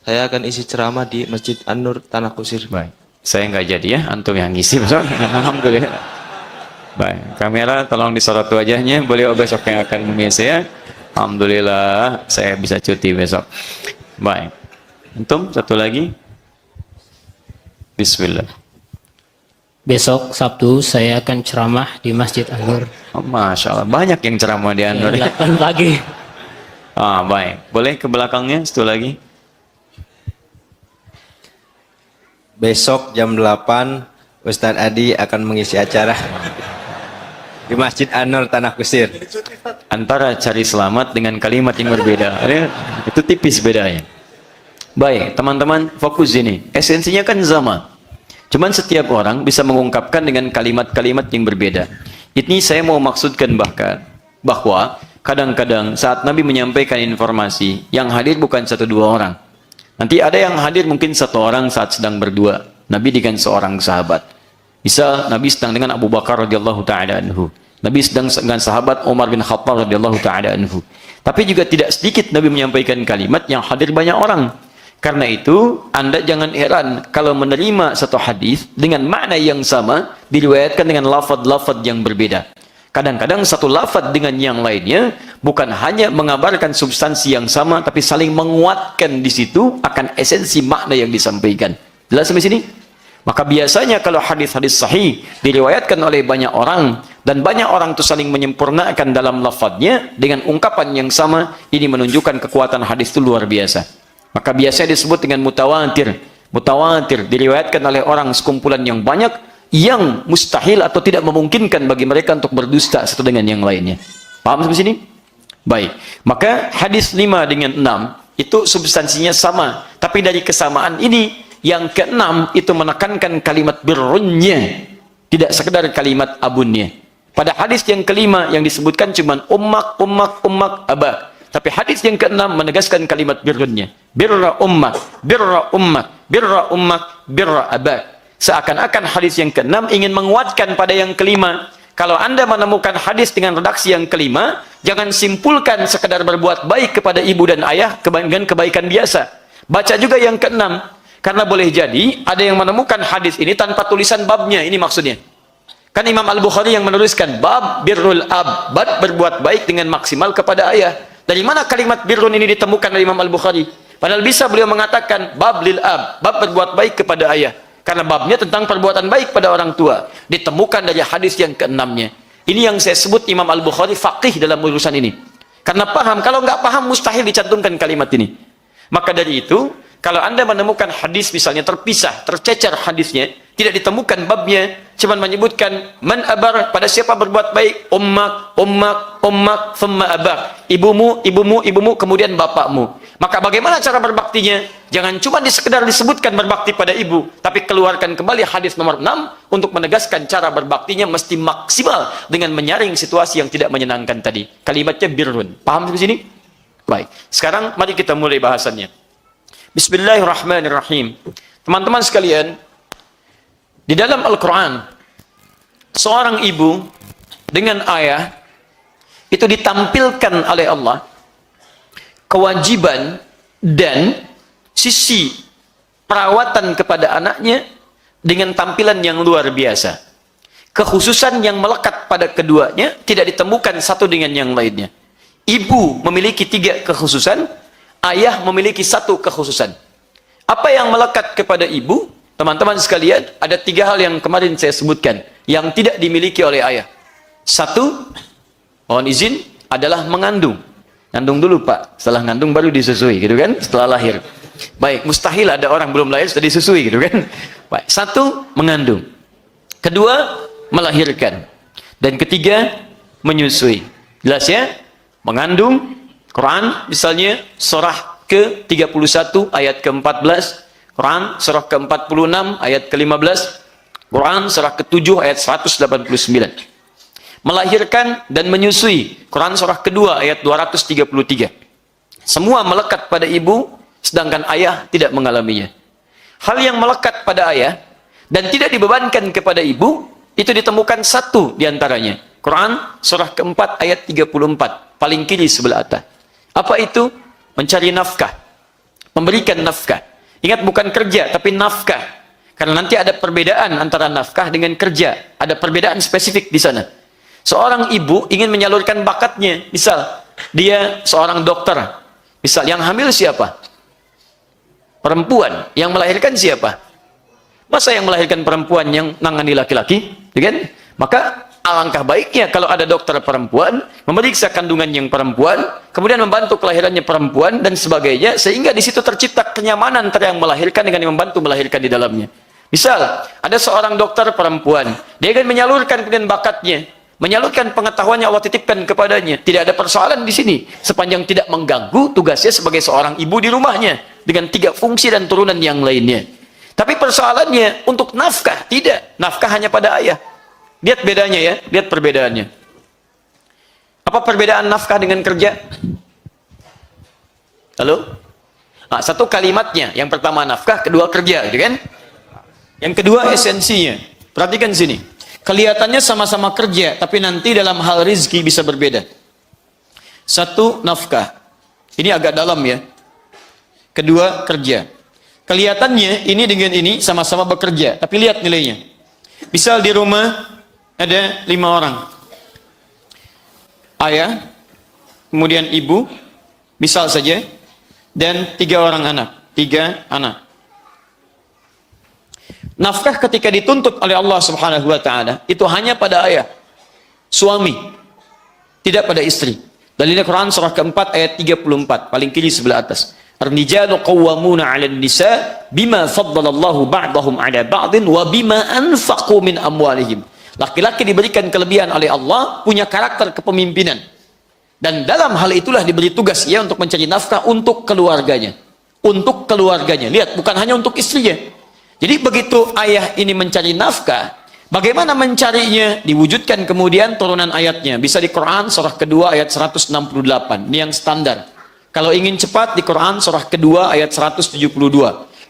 saya akan isi ceramah di Masjid An-Nur Tanah Kusir. Baik. Saya nggak jadi ya. Antum yang ngisi besok. Alhamdulillah. Baik. Kamera tolong disorot wajahnya. Beliau besok yang akan mengisi ya. Alhamdulillah. Saya bisa cuti besok. Baik. Antum satu lagi. Bismillah. Besok Sabtu saya akan ceramah di Masjid An-Nur. Oh, Masya Allah. Banyak yang ceramah di An-Nur. Jam 8 pagi. Baik. Boleh ke belakangnya satu lagi. Besok jam 8 Ustadz Adi akan mengisi acara di Masjid An-Nur Tanah Kusir. Antara cari selamat dengan kalimat yang berbeda. Itu tipis bedanya. Baik, teman-teman, fokus ini. Esensinya kan sama. Cuman setiap orang bisa mengungkapkan dengan kalimat-kalimat yang berbeda. Ini saya mau maksudkan bahwa kadang-kadang saat Nabi menyampaikan informasi, yang hadir bukan 1-2 orang. Nanti ada yang hadir mungkin 1 orang saat sedang berdua. Nabi dengan seorang sahabat. Misal Nabi sedang dengan Abu Bakar radhiyallahu taala anhu. Nabi sedang dengan sahabat Umar bin Khattab radhiyallahu taala anhu. Tapi juga tidak sedikit Nabi menyampaikan kalimat yang hadir banyak orang. Karena itu, Anda jangan heran kalau menerima satu hadis dengan makna yang sama diriwayatkan dengan lafaz-lafaz yang berbeda. Kadang-kadang satu lafaz dengan yang lainnya bukan hanya mengabarkan substansi yang sama, tapi saling menguatkan di situ akan esensi makna yang disampaikan. Jelas sampai sini? Maka biasanya kalau hadis-hadis sahih diriwayatkan oleh banyak orang dan banyak orang itu saling menyempurnakan dalam lafadznya dengan ungkapan yang sama, ini menunjukkan kekuatan hadis itu luar biasa. Maka biasanya disebut dengan mutawatir. Mutawatir diriwayatkan oleh orang sekumpulan yang banyak yang mustahil atau tidak memungkinkan bagi mereka untuk berdusta satu dengan yang lainnya. Paham sampai sini? Baik. Maka hadis 5 dengan 6 itu substansinya sama, tapi dari kesamaan ini yang ke-6 itu menekankan kalimat birrunnya, tidak sekedar kalimat abunnya. Pada hadis yang ke-5 yang disebutkan cuma ummak abak. Tapi hadis yang ke-6 menegaskan kalimat birrunnya. Birra ummak, birra ummak, birra ummak, birra abak. Seakan-akan hadis yang ke-6 ingin menguatkan pada yang ke-5. Kalau Anda menemukan hadis dengan redaksi yang ke-5, jangan simpulkan sekedar berbuat baik kepada ibu dan ayah dengan kebaikan biasa. Baca juga yang ke-6. Karena boleh jadi ada yang menemukan hadis ini tanpa tulisan babnya. Ini maksudnya. Kan Imam Al-Bukhari yang menuliskan bab birrul ab, bab berbuat baik dengan maksimal kepada ayah. Dari mana kalimat birrun ini ditemukan oleh Imam Al-Bukhari? Padahal bisa beliau mengatakan bab lil ab, bab berbuat baik kepada ayah. Karena babnya tentang perbuatan baik pada orang tua. Ditemukan dari hadis yang ke-6-nya. Ini yang saya sebut Imam Al-Bukhari faqih dalam urusan ini. Karena paham, kalau nggak paham mustahil dicantumkan kalimat ini. Maka dari itu, kalau Anda menemukan hadis misalnya terpisah, tercecer hadisnya, tidak ditemukan babnya, cuma menyebutkan man abar, pada siapa berbuat baik, ummak, thumma abak, ibumu, kemudian bapakmu. Maka bagaimana cara berbaktinya? Jangan cuma sekedar disebutkan berbakti pada ibu, tapi keluarkan kembali hadis nomor 6 untuk menegaskan cara berbaktinya mesti maksimal dengan menyaring situasi yang tidak menyenangkan tadi. Kalimatnya birrun. Paham di sini? Baik. Sekarang mari kita mulai bahasannya. Bismillahirrahmanirrahim. Teman-teman sekalian, di dalam Al-Quran, seorang ibu dengan ayah itu ditampilkan oleh Allah kewajiban dan sisi perawatan kepada anaknya dengan tampilan yang luar biasa. Kekhususan yang melekat pada keduanya tidak ditemukan satu dengan yang lainnya. Ibu memiliki 3 kekhususan, ayah memiliki 1 kekhususan. Apa yang melekat kepada ibu? Teman-teman sekalian, ada 3 hal yang kemarin saya sebutkan yang tidak dimiliki oleh ayah. 1, mohon izin, adalah mengandung. Ngandung dulu Pak, setelah ngandung baru disusui gitu kan, setelah lahir. Baik, mustahil ada orang belum lahir sudah disusui gitu kan. Baik, satu, mengandung. Kedua, melahirkan. Dan ketiga, menyusui. Jelas ya? Mengandung, Quran misalnya surah ke-31 ayat ke-14, Quran surah ke-46 ayat ke-15, Quran surah ke-7 ayat 189. Melahirkan dan menyusui, Quran surah kedua ayat 233. Semua melekat pada ibu, sedangkan ayah tidak mengalaminya. Hal yang melekat pada ayah dan tidak dibebankan kepada ibu, itu ditemukan satu diantaranya. Quran surah keempat ayat 34, paling kiri sebelah atas. Apa itu? Mencari nafkah, memberikan nafkah. Ingat, bukan kerja, tapi nafkah. Karena nanti ada perbedaan antara nafkah dengan kerja. Ada perbedaan spesifik di sana. Seorang ibu ingin menyalurkan bakatnya. Misal, dia seorang dokter. Misal, yang hamil siapa? Perempuan. Yang melahirkan siapa? Masa yang melahirkan perempuan yang nangani laki-laki? Ya kan? Maka alangkah baiknya kalau ada dokter perempuan memeriksa kandungan yang perempuan, kemudian membantu kelahirannya perempuan dan sebagainya, sehingga di situ tercipta kenyamanan antara yang melahirkan dengan yang membantu melahirkan di dalamnya. Misal, ada seorang dokter perempuan, dia ingin menyalurkan kemudian bakatnya, menyalurkan pengetahuannya Allah titipkan kepadanya. Tidak ada persoalan di sini, sepanjang tidak mengganggu tugasnya sebagai seorang ibu di rumahnya dengan 3 fungsi dan turunan yang lainnya. Tapi persoalannya untuk nafkah tidak, nafkah hanya pada ayah. Lihat bedanya ya, lihat perbedaannya. Apa perbedaan nafkah dengan kerja? Halo? Nah, satu kalimatnya, yang pertama nafkah, kedua kerja, gitu kan? Yang kedua esensinya. Perhatikan sini. Kelihatannya sama-sama kerja, tapi nanti dalam hal rizki bisa berbeda. Satu, nafkah. Ini agak dalam ya. Kedua, kerja. Kelihatannya ini dengan ini sama-sama bekerja, tapi lihat nilainya. Misal di rumah ada 5 orang. Ayah, kemudian ibu, misal saja, dan 3 orang anak. 3 anak. Nafkah ketika dituntut oleh Allah Subhanahu wa taala itu hanya pada ayah, suami, tidak pada istri. Dalilnya Quran surah keempat ayat 34, paling kiri sebelah atas. Ar-rijalu qawwamuna 'alan nisa bima faddalallahu ba'dahum 'ala ba'din wa bima anfaqu min amwalihim. Laki-laki diberikan kelebihan oleh Allah, punya karakter kepemimpinan. Dan dalam hal itulah diberi tugas ia untuk mencari nafkah untuk keluarganya. Untuk keluarganya. Lihat, bukan hanya untuk istrinya. Jadi begitu ayah ini mencari nafkah, bagaimana mencarinya? Diwujudkan kemudian turunan ayatnya. Bisa di Quran surah kedua ayat 168. Ini yang standar. Kalau ingin cepat di Quran surah kedua ayat 172.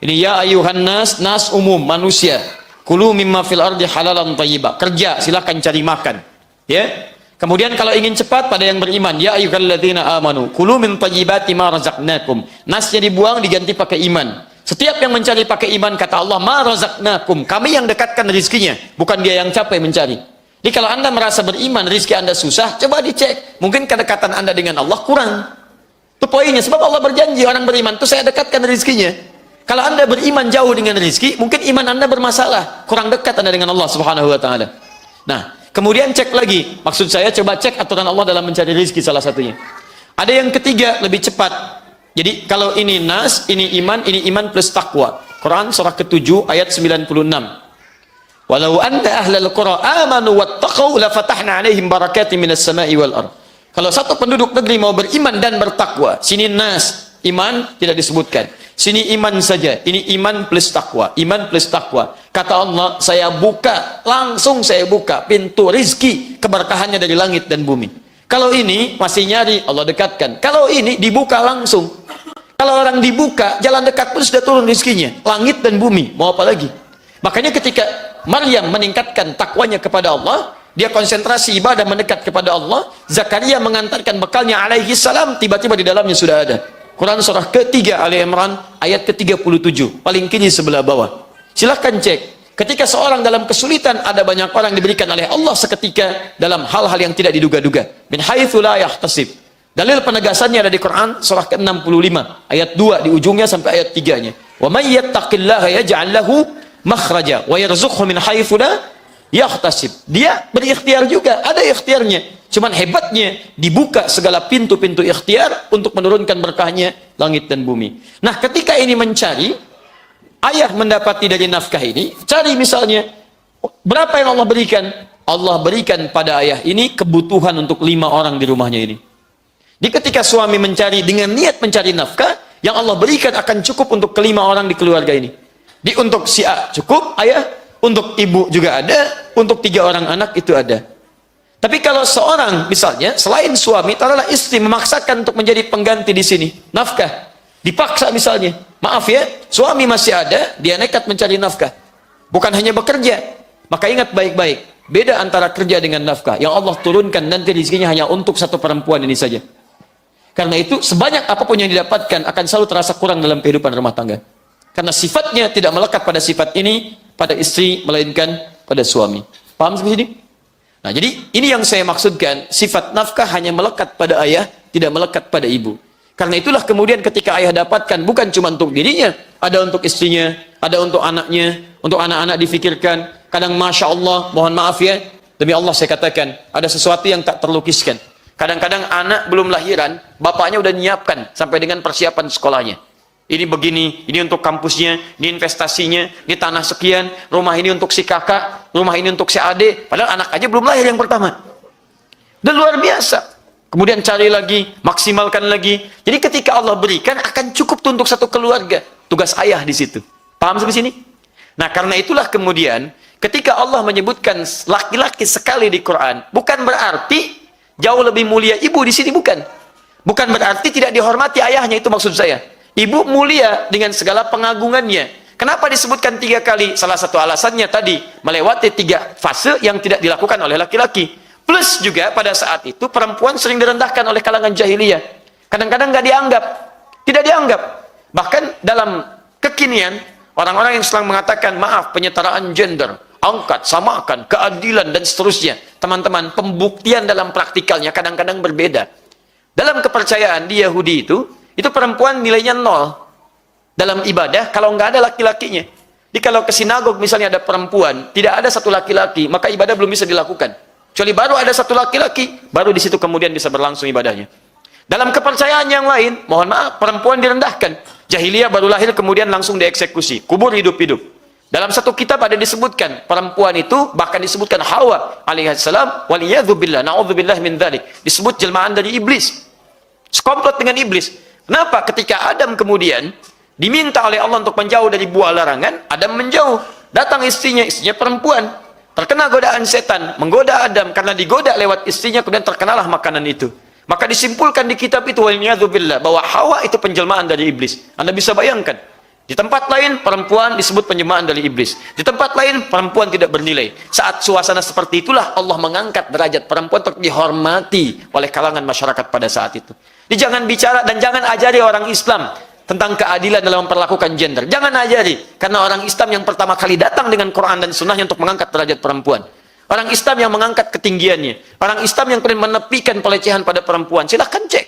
Ini ya ayuhan nas, nas umum, manusia. Kulu mimma fil ardi halalan thayyibah. Kerja, silakan cari makan. Ya. Kemudian kalau ingin cepat pada yang beriman, ya ayyuhalladzina amanu, kulu min thayyibati ma razaqnakum. Nasnya dibuang diganti pakai iman. Setiap yang mencari pakai iman, kata Allah, ma razaqnakum, kami yang dekatkan rizkinya, bukan dia yang capek mencari. Jadi kalau anda merasa beriman, rizki anda susah, coba dicek. Mungkin kedekatan anda dengan Allah kurang. Itu poinnya, sebab Allah berjanji orang beriman itu saya dekatkan rizkinya. Kalau anda beriman jauh dengan rizki, mungkin iman anda bermasalah, kurang dekat anda dengan Allah Subhanahu wa taala. Nah, kemudian cek lagi, maksud saya coba cek aturan Allah dalam mencari rizki salah satunya. Ada yang ketiga, lebih cepat. Jadi kalau ini nas, ini iman plus takwa. Quran surah ke-7 ayat 96. Walau anna ahlal qura amanu wattaqau la fatahna 'alaihim barakatin minas sama'i wal ardh. Kalau satu penduduk negeri mau beriman dan bertakwa, sini nas, iman tidak disebutkan. Sini iman saja. Ini iman plus takwa. Iman plus takwa. Kata Allah, saya buka, langsung saya buka pintu rizki keberkahannya dari langit dan bumi. Kalau ini masih nyari, Allah dekatkan. Kalau ini dibuka langsung. Kalau orang dibuka, jalan dekat pun sudah turun rizkinya. Langit dan bumi, mau apa lagi? Makanya ketika Maryam meningkatkan takwanya kepada Allah, dia konsentrasi ibadah mendekat kepada Allah, Zakaria mengantarkan bekalnya alaihi salam, tiba-tiba di dalamnya sudah ada. Quran surah ketiga Ali Imran ayat ke-37, paling kiri sebelah bawah. Silahkan cek. Ketika seorang dalam kesulitan, ada banyak orang diberikan oleh Allah seketika dalam hal-hal yang tidak diduga-duga. Min haitsu la yahtasib. Dalil penegasannya ada di Quran surah ke-65 ayat 2 di ujungnya sampai ayat 3-nya. Wa may yattaqillaha yaj'al lahu makhraja wa yarzuqhu min haitsu la yahtasib. Dia berikhtiar juga, ada ikhtiarnya. Cuman hebatnya dibuka segala pintu-pintu ikhtiar untuk menurunkan berkahnya langit dan bumi. Nah, ketika ini mencari, ayah mendapati dari nafkah ini, cari misalnya berapa yang Allah berikan? Allah berikan pada ayah ini kebutuhan untuk 5 orang di rumahnya ini. Di ketika suami mencari dengan niat mencari nafkah, yang Allah berikan akan cukup untuk ke-5 orang di keluarga ini. Untuk si A cukup, ayah, untuk ibu juga ada, untuk 3 orang anak itu ada. Tapi kalau seorang misalnya selain suami, taruhlah istri memaksakan untuk menjadi pengganti di sini, nafkah, dipaksa misalnya, maaf ya, suami masih ada, dia nekat mencari nafkah, bukan hanya bekerja. Maka ingat baik-baik, beda antara kerja dengan nafkah. Yang Allah turunkan nanti rezekinya hanya untuk satu perempuan ini saja. Karena itu sebanyak apapun yang didapatkan akan selalu terasa kurang dalam kehidupan rumah tangga. Karena sifatnya tidak melekat pada sifat ini pada istri, melainkan pada suami. Paham sampai sini? Nah, jadi ini yang saya maksudkan, sifat nafkah hanya melekat pada ayah, tidak melekat pada ibu. Karena itulah kemudian ketika ayah dapatkan, bukan cuma untuk dirinya, ada untuk istrinya, ada untuk anaknya, untuk anak-anak difikirkan. Kadang Masya Allah, mohon maaf ya, demi Allah saya katakan, ada sesuatu yang tak terlukiskan. Kadang-kadang anak belum lahiran, bapaknya udah nyiapkan sampai dengan persiapan sekolahnya. Ini begini, ini untuk kampusnya, ini investasinya, ini tanah sekian, rumah ini untuk si kakak, rumah ini untuk si adik. Padahal anak aja belum lahir yang pertama. Dan luar biasa. Kemudian cari lagi, maksimalkan lagi. Jadi ketika Allah berikan, akan cukup tuh untuk satu keluarga. Tugas ayah di situ. Paham sampai sini? Nah, karena itulah kemudian, ketika Allah menyebutkan laki-laki sekali di Quran, bukan berarti jauh lebih mulia ibu di sini, bukan. Bukan berarti tidak dihormati ayahnya, itu maksud saya. Ibu mulia dengan segala pengagungannya. Kenapa disebutkan 3 kali? Salah satu alasannya tadi, melewati 3 fase yang tidak dilakukan oleh laki-laki. Plus juga pada saat itu, perempuan sering direndahkan oleh kalangan jahiliyah. Kadang-kadang nggak dianggap. Tidak dianggap. Bahkan dalam kekinian, orang-orang yang sedang mengatakan, maaf, penyetaraan gender, angkat, samakan, keadilan, dan seterusnya. Teman-teman, pembuktian dalam praktikalnya kadang-kadang berbeda. Dalam kepercayaan di Yahudi itu perempuan nilainya 0 dalam ibadah kalau nggak ada laki-lakinya. Jadi kalau ke sinagog misalnya ada perempuan, tidak ada satu laki-laki, maka ibadah belum bisa dilakukan. Kecuali baru ada satu laki-laki, baru di situ kemudian bisa berlangsung ibadahnya. Dalam kepercayaan yang lain, mohon maaf, perempuan direndahkan. Jahiliyah baru lahir kemudian langsung dieksekusi, kubur hidup-hidup. Dalam satu kitab ada disebutkan perempuan itu, bahkan disebutkan Hawa alaihissalam, waliyadzubillah, na'udzubillah min dzalik, disebut jelmaan dari iblis. Sekomplot dengan iblis. Kenapa? Ketika Adam kemudian diminta oleh Allah untuk menjauh dari buah larangan, Adam menjauh. Datang istrinya perempuan. Terkena godaan setan, menggoda Adam. Karena digoda lewat istrinya, kemudian terkenalah makanan itu. Maka disimpulkan di kitab itu, waliyadzubillah, bahwa Hawa itu penjelmaan dari iblis. Anda bisa bayangkan. Di tempat lain, perempuan disebut penjelmaan dari iblis. Di tempat lain, perempuan tidak bernilai. Saat suasana seperti itulah, Allah mengangkat derajat perempuan untuk dihormati oleh kalangan masyarakat pada saat itu. Jadi jangan bicara dan jangan ajari orang Islam tentang keadilan dalam memperlakukan gender. Jangan ajari. Karena orang Islam yang pertama kali datang dengan Quran dan Sunnahnya untuk mengangkat derajat perempuan. Orang Islam yang mengangkat ketinggiannya. Orang Islam yang kemudian menepikan pelecehan pada perempuan. Silahkan cek.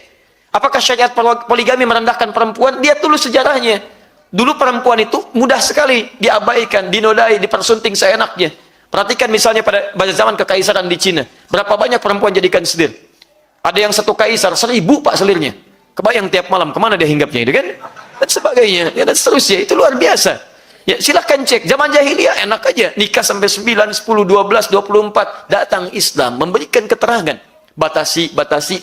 Apakah syariat poligami merendahkan perempuan? Dia tulis sejarahnya. Dulu perempuan itu mudah sekali diabaikan, dinodai, dipersunting seenaknya. Perhatikan misalnya pada zaman kekaisaran di Cina. Berapa banyak perempuan jadikan selir? Ada yang satu kaisar, 1000 pak selirnya. Kebayang tiap malam, kemana dia hinggapnya itu kan? Dan sebagainya, ya, dan seterusnya. Itu luar biasa. Ya, silahkan cek. Zaman jahiliyah enak aja. Nikah sampai 9, 10, 12, 24. Datang Islam, memberikan keterangan. Batasi,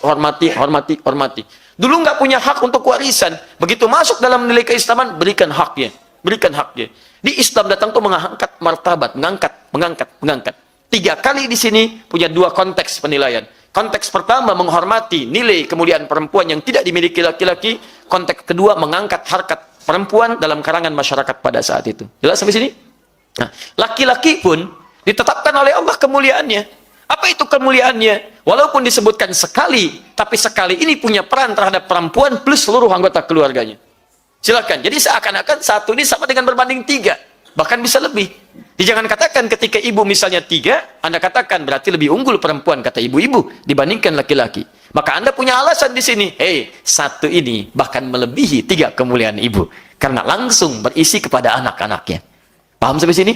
hormati, hormati, hormati. Dulu nggak punya hak untuk warisan. Begitu masuk dalam nilai keislaman, berikan haknya. Berikan haknya. Di Islam datang tuh mengangkat martabat, mengangkat. 3 kali di sini punya 2 konteks penilaian. Konteks pertama menghormati nilai kemuliaan perempuan yang tidak dimiliki laki-laki. Konteks kedua mengangkat harkat perempuan dalam kalangan masyarakat pada saat itu. Jelas sampai sini? Nah, laki-laki pun ditetapkan oleh Allah kemuliaannya. Apa itu kemuliaannya? Walaupun disebutkan sekali, tapi sekali ini punya peran terhadap perempuan plus seluruh anggota keluarganya. Silakan. Jadi seakan-akan satu ini sama dengan berbanding 3. Bahkan bisa lebih. Jadi jangan katakan ketika ibu misalnya 3, Anda katakan berarti lebih unggul perempuan, kata ibu-ibu, dibandingkan laki-laki. Maka Anda punya alasan di sini. Satu ini bahkan melebihi 3 kemuliaan ibu. Karena langsung berisi kepada anak-anaknya. Paham sampai sini?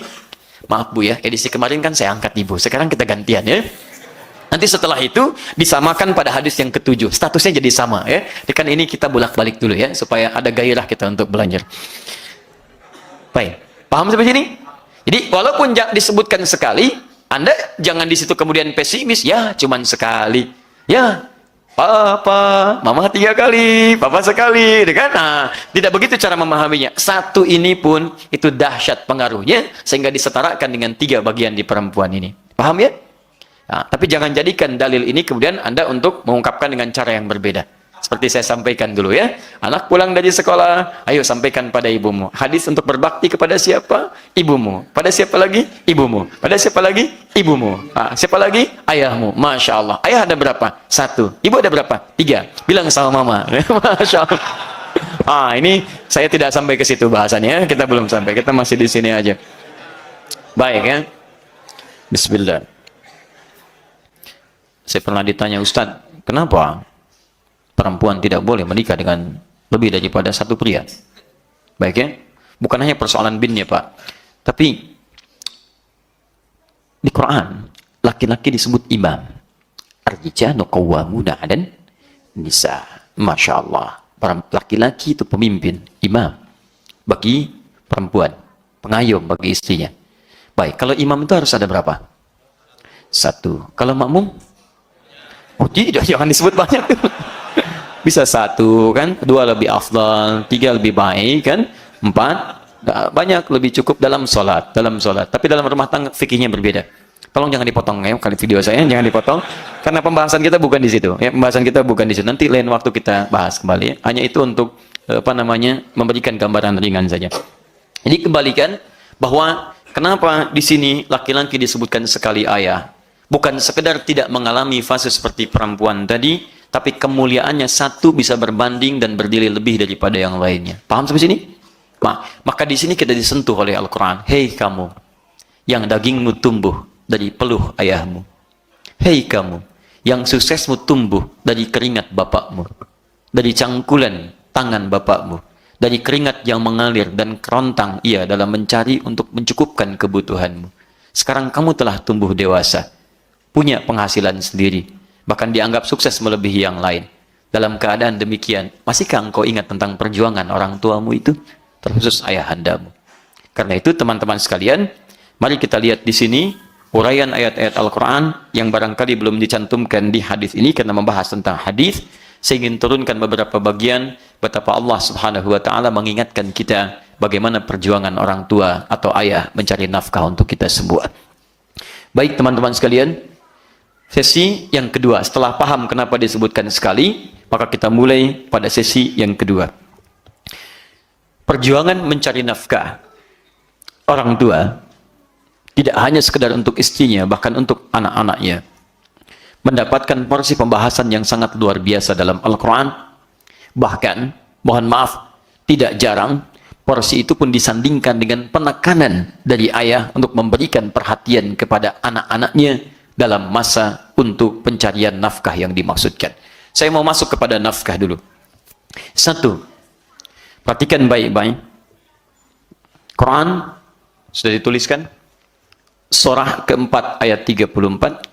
Maaf Bu ya, edisi kemarin kan saya angkat Ibu. Sekarang kita gantian ya. Nanti setelah itu disamakan pada hadis yang ketujuh. Statusnya jadi sama ya. Jadi kan ini kita bolak-balik dulu ya supaya ada gairah kita untuk belajar. Baik. Paham sampai sini? Jadi walaupun disebutkan sekali, Anda jangan di situ kemudian pesimis, ya cuman sekali. Ya, Papa, Mama 3 kali, Papa sekali, kan? Nah, tidak begitu cara memahaminya. Satu ini pun itu dahsyat pengaruhnya sehingga disetarakan dengan 3 bagian di perempuan ini. Paham ya? Nah, tapi jangan jadikan dalil ini kemudian Anda untuk mengungkapkan dengan cara yang berbeda. Seperti saya sampaikan dulu ya. Anak pulang dari sekolah, ayo sampaikan pada ibumu. Hadis untuk berbakti kepada siapa? Ibumu. Pada siapa lagi? Ibumu. Pada siapa lagi? Ibumu. Ah, siapa lagi? Ayahmu. Masya Allah. Ayah ada berapa? 1. Ibu ada berapa? 3. Bilang sama mama. Masya Allah. Ah, ini saya tidak sampai ke situ bahasannya. Kita belum sampai. Kita masih di sini aja. Baik ya. Bismillah. Saya pernah ditanya, Ustadz, kenapa perempuan tidak boleh menikah dengan lebih daripada 1 pria? Baik ya, bukan hanya persoalan bin ya Pak, tapi di Quran laki-laki disebut imam. Ar-rijalu qawwamuna 'alan nisa. Masya Allah, laki-laki itu pemimpin, imam bagi perempuan, pengayom bagi istrinya. Baik, kalau imam itu harus ada berapa? 1. Kalau makmum? Oh tidak, jangan disebut banyak. Bisa 1 kan, 2 lebih afdal, 3 lebih baik kan, 4 banyak lebih cukup dalam sholat, tapi dalam rumah tangga fikihnya berbeda. Tolong jangan dipotong ya, kali video saya jangan dipotong karena pembahasan kita bukan di situ ya, pembahasan kita bukan di situ. Nanti lain waktu kita bahas kembali, hanya itu untuk memberikan gambaran ringan saja. Jadi kembalikan bahwa kenapa di sini laki-laki disebutkan sekali ayah, bukan sekedar tidak mengalami fase seperti perempuan tadi, tapi kemuliaannya 1 bisa berbanding dan berdiri lebih daripada yang lainnya. Paham sampai sini? Maka di sini kita disentuh oleh Al-Quran. Hei kamu, yang dagingmu tumbuh dari peluh ayahmu. Hei kamu, yang suksesmu tumbuh dari keringat bapakmu, dari cangkulan tangan bapakmu, dari keringat yang mengalir dan kerontang ia dalam mencari untuk mencukupkan kebutuhanmu. Sekarang kamu telah tumbuh dewasa, punya penghasilan sendiri, bahkan dianggap sukses melebihi yang lain. Dalam keadaan demikian, masihkah engkau ingat tentang perjuangan orang tuamu itu, terkhusus ayahandamu? Karena itu teman-teman sekalian, mari kita lihat di sini uraian ayat-ayat Al-Quran yang barangkali belum dicantumkan di hadis ini karena membahas tentang hadis. Saya ingin turunkan beberapa bagian betapa Allah Subhanahu wa taala mengingatkan kita bagaimana perjuangan orang tua atau ayah mencari nafkah untuk kita semua. Baik teman-teman sekalian, sesi yang kedua, setelah paham kenapa disebutkan sekali, maka kita mulai pada sesi yang kedua. Perjuangan mencari nafkah orang tua tidak hanya sekedar untuk istrinya, bahkan untuk anak-anaknya. Mendapatkan porsi pembahasan yang sangat luar biasa dalam Al-Quran. Bahkan, mohon maaf, tidak jarang porsi itu pun disandingkan dengan penekanan dari ayah untuk memberikan perhatian kepada anak-anaknya dalam masa untuk pencarian nafkah yang dimaksudkan. Saya mau masuk kepada nafkah dulu. 1. Perhatikan baik-baik. Quran sudah dituliskan. Surah keempat ayat 34.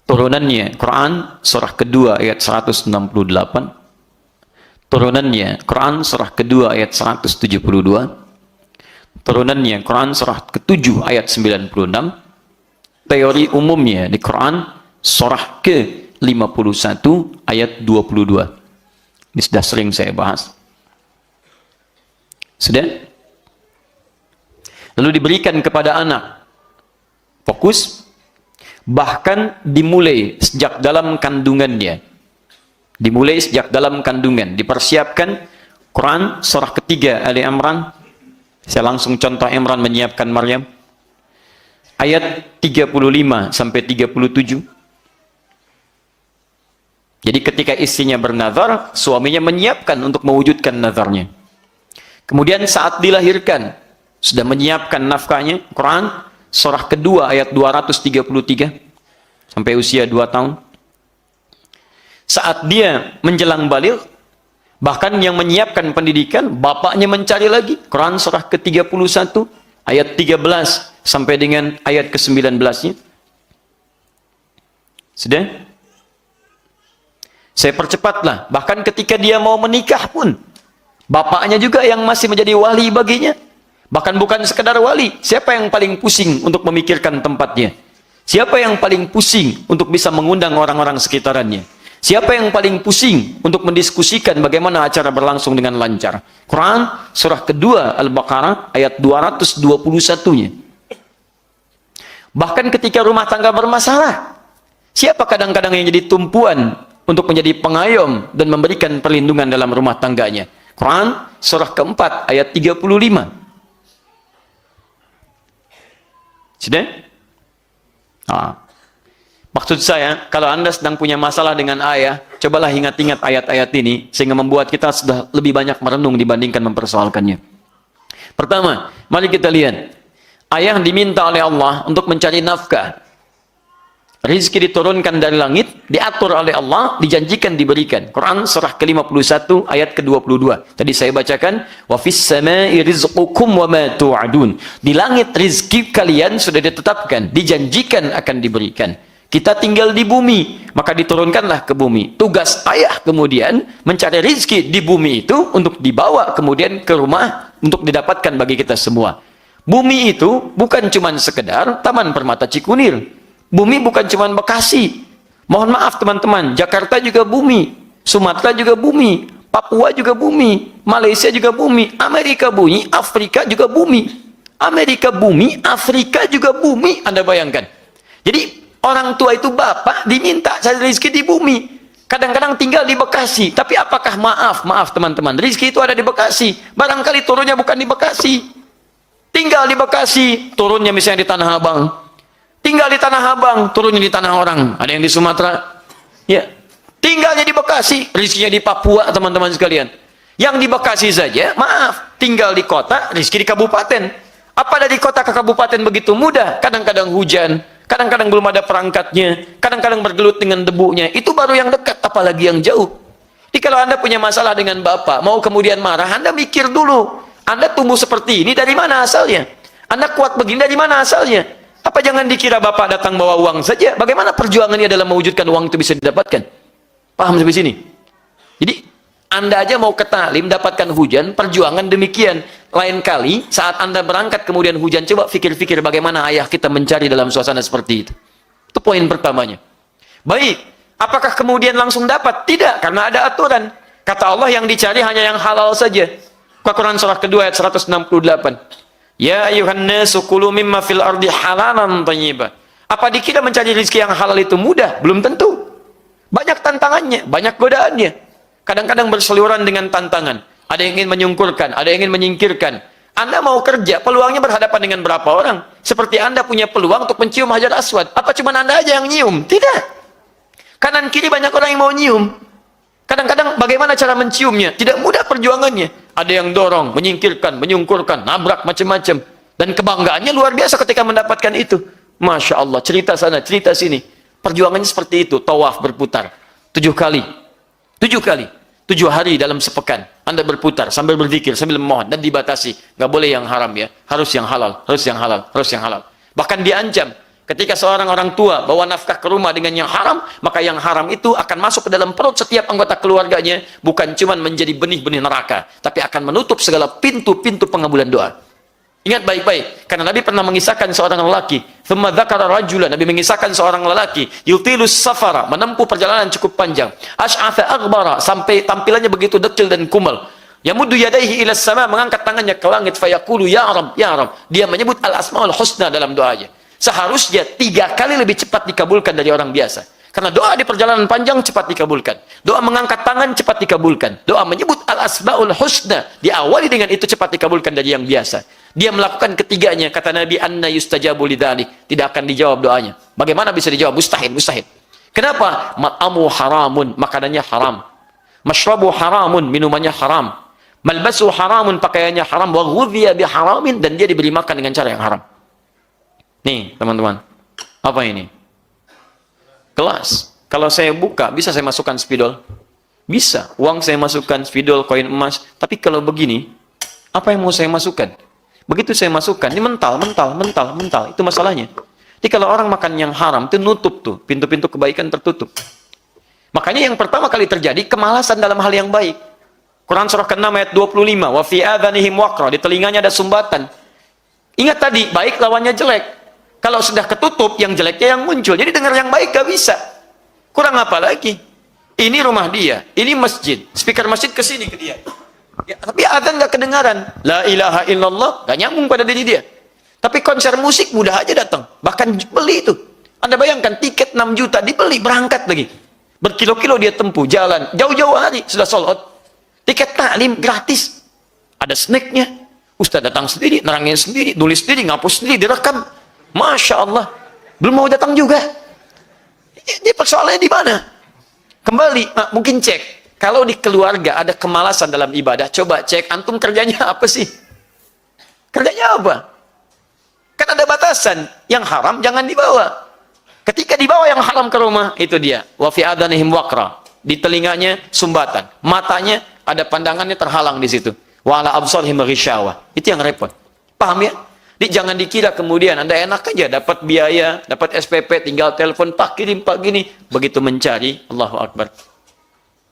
Turunannya Quran surah kedua ayat 168. Turunannya Quran surah kedua ayat 172. Turunannya Quran surah ke-7 ayat 96. Teori umumnya di Quran surah ke-51 ayat 22. Ini sudah sering saya bahas. Sudah? Lalu diberikan kepada anak. Fokus. Bahkan dimulai sejak dalam kandungannya. Dimulai sejak dalam kandungan. Dipersiapkan Quran surah ketiga Ali Imran. Saya langsung contoh Imran menyiapkan Maryam. Ayat 35 sampai 37. Jadi ketika istrinya bernazar, suaminya menyiapkan untuk mewujudkan nazarnya. Kemudian saat dilahirkan, sudah menyiapkan nafkahnya. Quran surah kedua ayat 233 sampai usia 2 tahun. Saat dia menjelang baligh, bahkan yang menyiapkan pendidikan, bapaknya mencari lagi. Quran surah ke-31 ayat 13 sampai dengan ayat ke-19-nya. Sudah? Saya percepatlah. Bahkan ketika dia mau menikah pun, bapaknya juga yang masih menjadi wali baginya. Bahkan bukan sekedar wali. Siapa yang paling pusing untuk memikirkan tempatnya? Siapa yang paling pusing untuk bisa mengundang orang-orang sekitarannya? Siapa yang paling pusing untuk mendiskusikan bagaimana acara berlangsung dengan lancar? Quran surah kedua Al-Baqarah ayat 221-nya. Bahkan ketika rumah tangga bermasalah, siapa kadang-kadang yang jadi tumpuan untuk menjadi pengayom dan memberikan perlindungan dalam rumah tangganya? Quran surah keempat ayat 35. Sudah? Maksud saya, kalau Anda sedang punya masalah dengan ayah, cobalah ingat-ingat ayat-ayat ini, sehingga membuat kita sudah lebih banyak merenung dibandingkan mempersoalkannya. Pertama, mari kita lihat. Ayah diminta oleh Allah untuk mencari nafkah. Rizki diturunkan dari langit, diatur oleh Allah, dijanjikan diberikan. Quran surah ke-51 ayat ke-22. Tadi saya bacakan, wa fis samai rizqukum wa ma tu'adun. Di langit rizki kalian sudah ditetapkan, dijanjikan akan diberikan. Kita tinggal di bumi, maka diturunkanlah ke bumi. Tugas ayah kemudian mencari rizki di bumi itu untuk dibawa kemudian ke rumah untuk didapatkan bagi kita semua. Bumi itu bukan cuma sekedar Taman Permata Cikunir. Bumi bukan cuma Bekasi. Mohon maaf teman-teman, Jakarta juga bumi, Sumatera juga bumi, Papua juga bumi, Malaysia juga bumi, Amerika bumi, Afrika juga bumi. Amerika bumi, Afrika juga bumi, Anda bayangkan. Jadi orang tua itu bapak diminta cari rezeki di bumi. Kadang-kadang tinggal di Bekasi, tapi apakah maaf teman-teman, rezeki itu ada di Bekasi. Barangkali turunnya bukan di Bekasi. Tinggal di Bekasi, turunnya misalnya di Tanah Abang. Tinggal di Tanah Abang, turunnya di tanah orang. Ada yang di Sumatera. Ya. Tinggalnya di Bekasi, rezekinya di Papua, teman-teman sekalian. Yang di Bekasi saja, maaf, tinggal di kota, rezeki di kabupaten. Apa dari kota ke kabupaten begitu mudah? Kadang-kadang hujan, kadang-kadang belum ada perangkatnya, kadang-kadang bergelut dengan debunya. Itu baru yang dekat, apalagi yang jauh. Jadi kalau Anda punya masalah dengan bapak, mau kemudian marah, Anda mikir dulu. Anda tumbuh seperti ini, dari mana asalnya? Anda kuat begini, dari mana asalnya? Apa jangan dikira bapak datang bawa uang saja? Bagaimana perjuangannya dalam mewujudkan uang itu bisa didapatkan? Paham sampai sini? Jadi, Anda aja mau ke ta'lim, dapatkan hujan, perjuangan demikian. Lain kali, saat Anda berangkat kemudian hujan, coba pikir-pikir bagaimana ayah kita mencari dalam suasana seperti itu. Itu poin pertamanya. Baik, apakah kemudian langsung dapat? Tidak, karena ada aturan. Kata Allah yang dicari hanya yang halal saja. Quran surah kedua ayat 168. Ya ayuhan nasu kulu mimma fil ardi halalan thayyiban. Apa dikira mencari rezeki yang halal itu mudah? Belum tentu. Banyak tantangannya, banyak godaannya. Kadang-kadang berseliweran dengan tantangan. Ada yang ingin menyungkurkan, ada yang ingin menyingkirkan. Anda mau kerja, peluangnya berhadapan dengan berapa orang? Seperti Anda punya peluang untuk mencium Hajar Aswad. Apa cuma Anda aja yang nyium? Tidak. Kanan kiri banyak orang yang mau nyium. Kadang-kadang bagaimana cara menciumnya? Tidak mudah perjuangannya. Ada yang dorong, menyingkirkan, menyungkurkan, nabrak macam-macam. Dan kebanggaannya luar biasa ketika mendapatkan itu. Masya Allah, cerita sana, cerita sini. Perjuangannya seperti itu, tawaf berputar. 7 kali. 7 kali. 7 hari dalam sepekan. Anda berputar, sambil berzikir, sambil memohon. Dan dibatasi. Nggak boleh yang haram ya. Harus yang halal, harus yang halal, harus yang halal. Bahkan diancam. Ketika seorang orang tua bawa nafkah ke rumah dengan yang haram, maka yang haram itu akan masuk ke dalam perut setiap anggota keluarganya, bukan cuma menjadi benih-benih neraka, tapi akan menutup segala pintu-pintu pengabulan doa. Ingat baik-baik, karena Nabi pernah mengisahkan seorang lelaki, thumma dzakara rajulan, Nabi mengisahkan seorang lelaki, yutilus safara, menempuh perjalanan cukup panjang, asy'atha aghbara, sampai tampilannya begitu dekil dan kumal. Yamuddu yadayhi ila sama, mengangkat tangannya ke langit, fayaqulu ya Rabb, ya Rabb. Dia menyebut al-asmaul husna dalam doanya. Seharusnya 3 kali lebih cepat dikabulkan dari orang biasa. Karena doa di perjalanan panjang cepat dikabulkan. Doa mengangkat tangan cepat dikabulkan. Doa menyebut al-asmaul husna diawali dengan itu cepat dikabulkan dari yang biasa. Dia melakukan ketiganya, kata Nabi, anna yustajabu lidzalik, tidak akan dijawab doanya. Bagaimana bisa dijawab? Mustahil, mustahil. Kenapa? Mat'amu haramun, makanannya haram. Mashrabu haramun, minumannya haram. Malbasu haramun, pakaiannya haram. Wa ghudhiya biharamin, dan dia diberi makan dengan cara yang haram. Nih, teman-teman. Apa ini? Kelas. Kalau saya buka, bisa saya masukkan spidol? Bisa. Uang saya masukkan, spidol, koin emas. Tapi kalau begini, apa yang mau saya masukkan? Begitu saya masukkan, ini mental. Itu masalahnya. Jadi kalau orang makan yang haram, itu nutup tuh. Pintu-pintu kebaikan tertutup. Makanya yang pertama kali terjadi, kemalasan dalam hal yang baik. Quran surah ke-6 ayat 25. Wa fi adhanihim waqra. Di telinganya ada sumbatan. Ingat tadi, baik lawannya jelek. Kalau sudah ketutup, yang jeleknya yang muncul. Jadi dengar yang baik gak bisa. Kurang apa lagi? Ini rumah dia, ini masjid. Speaker masjid ke sini ke dia. Ya, tapi adzan gak kedengaran. La ilaha illallah gak nyambung pada diri dia. Tapi konser musik mudah aja datang. Bahkan beli itu. Anda bayangkan tiket 6 juta dibeli, berangkat lagi. Berkilo-kilo dia tempuh, jalan. Jauh-jauh hari sudah sold out. Tiket taklim gratis. Ada snacknya. Ustaz datang sendiri, nerangin sendiri, nulis sendiri, ngapus sendiri, direkam. Masya Allah. Belum mau datang juga. Ini persoalannya di mana? Kembali, mungkin cek. Kalau di keluarga ada kemalasan dalam ibadah, coba cek antum kerjanya apa sih? Kerjanya apa? Kan ada batasan. Yang haram jangan dibawa. Ketika dibawa yang haram ke rumah, itu dia. Wa fi adhanihim waqra. Di telinganya sumbatan. Matanya ada pandangannya terhalang di situ. Wa ala absarihim ghisyawa. Itu yang repot. Paham ya? Jangan dikira kemudian Anda enak aja dapat biaya, dapat SPP, tinggal telepon, Pak kirim, Pak gini. Begitu mencari, Allahu Akbar.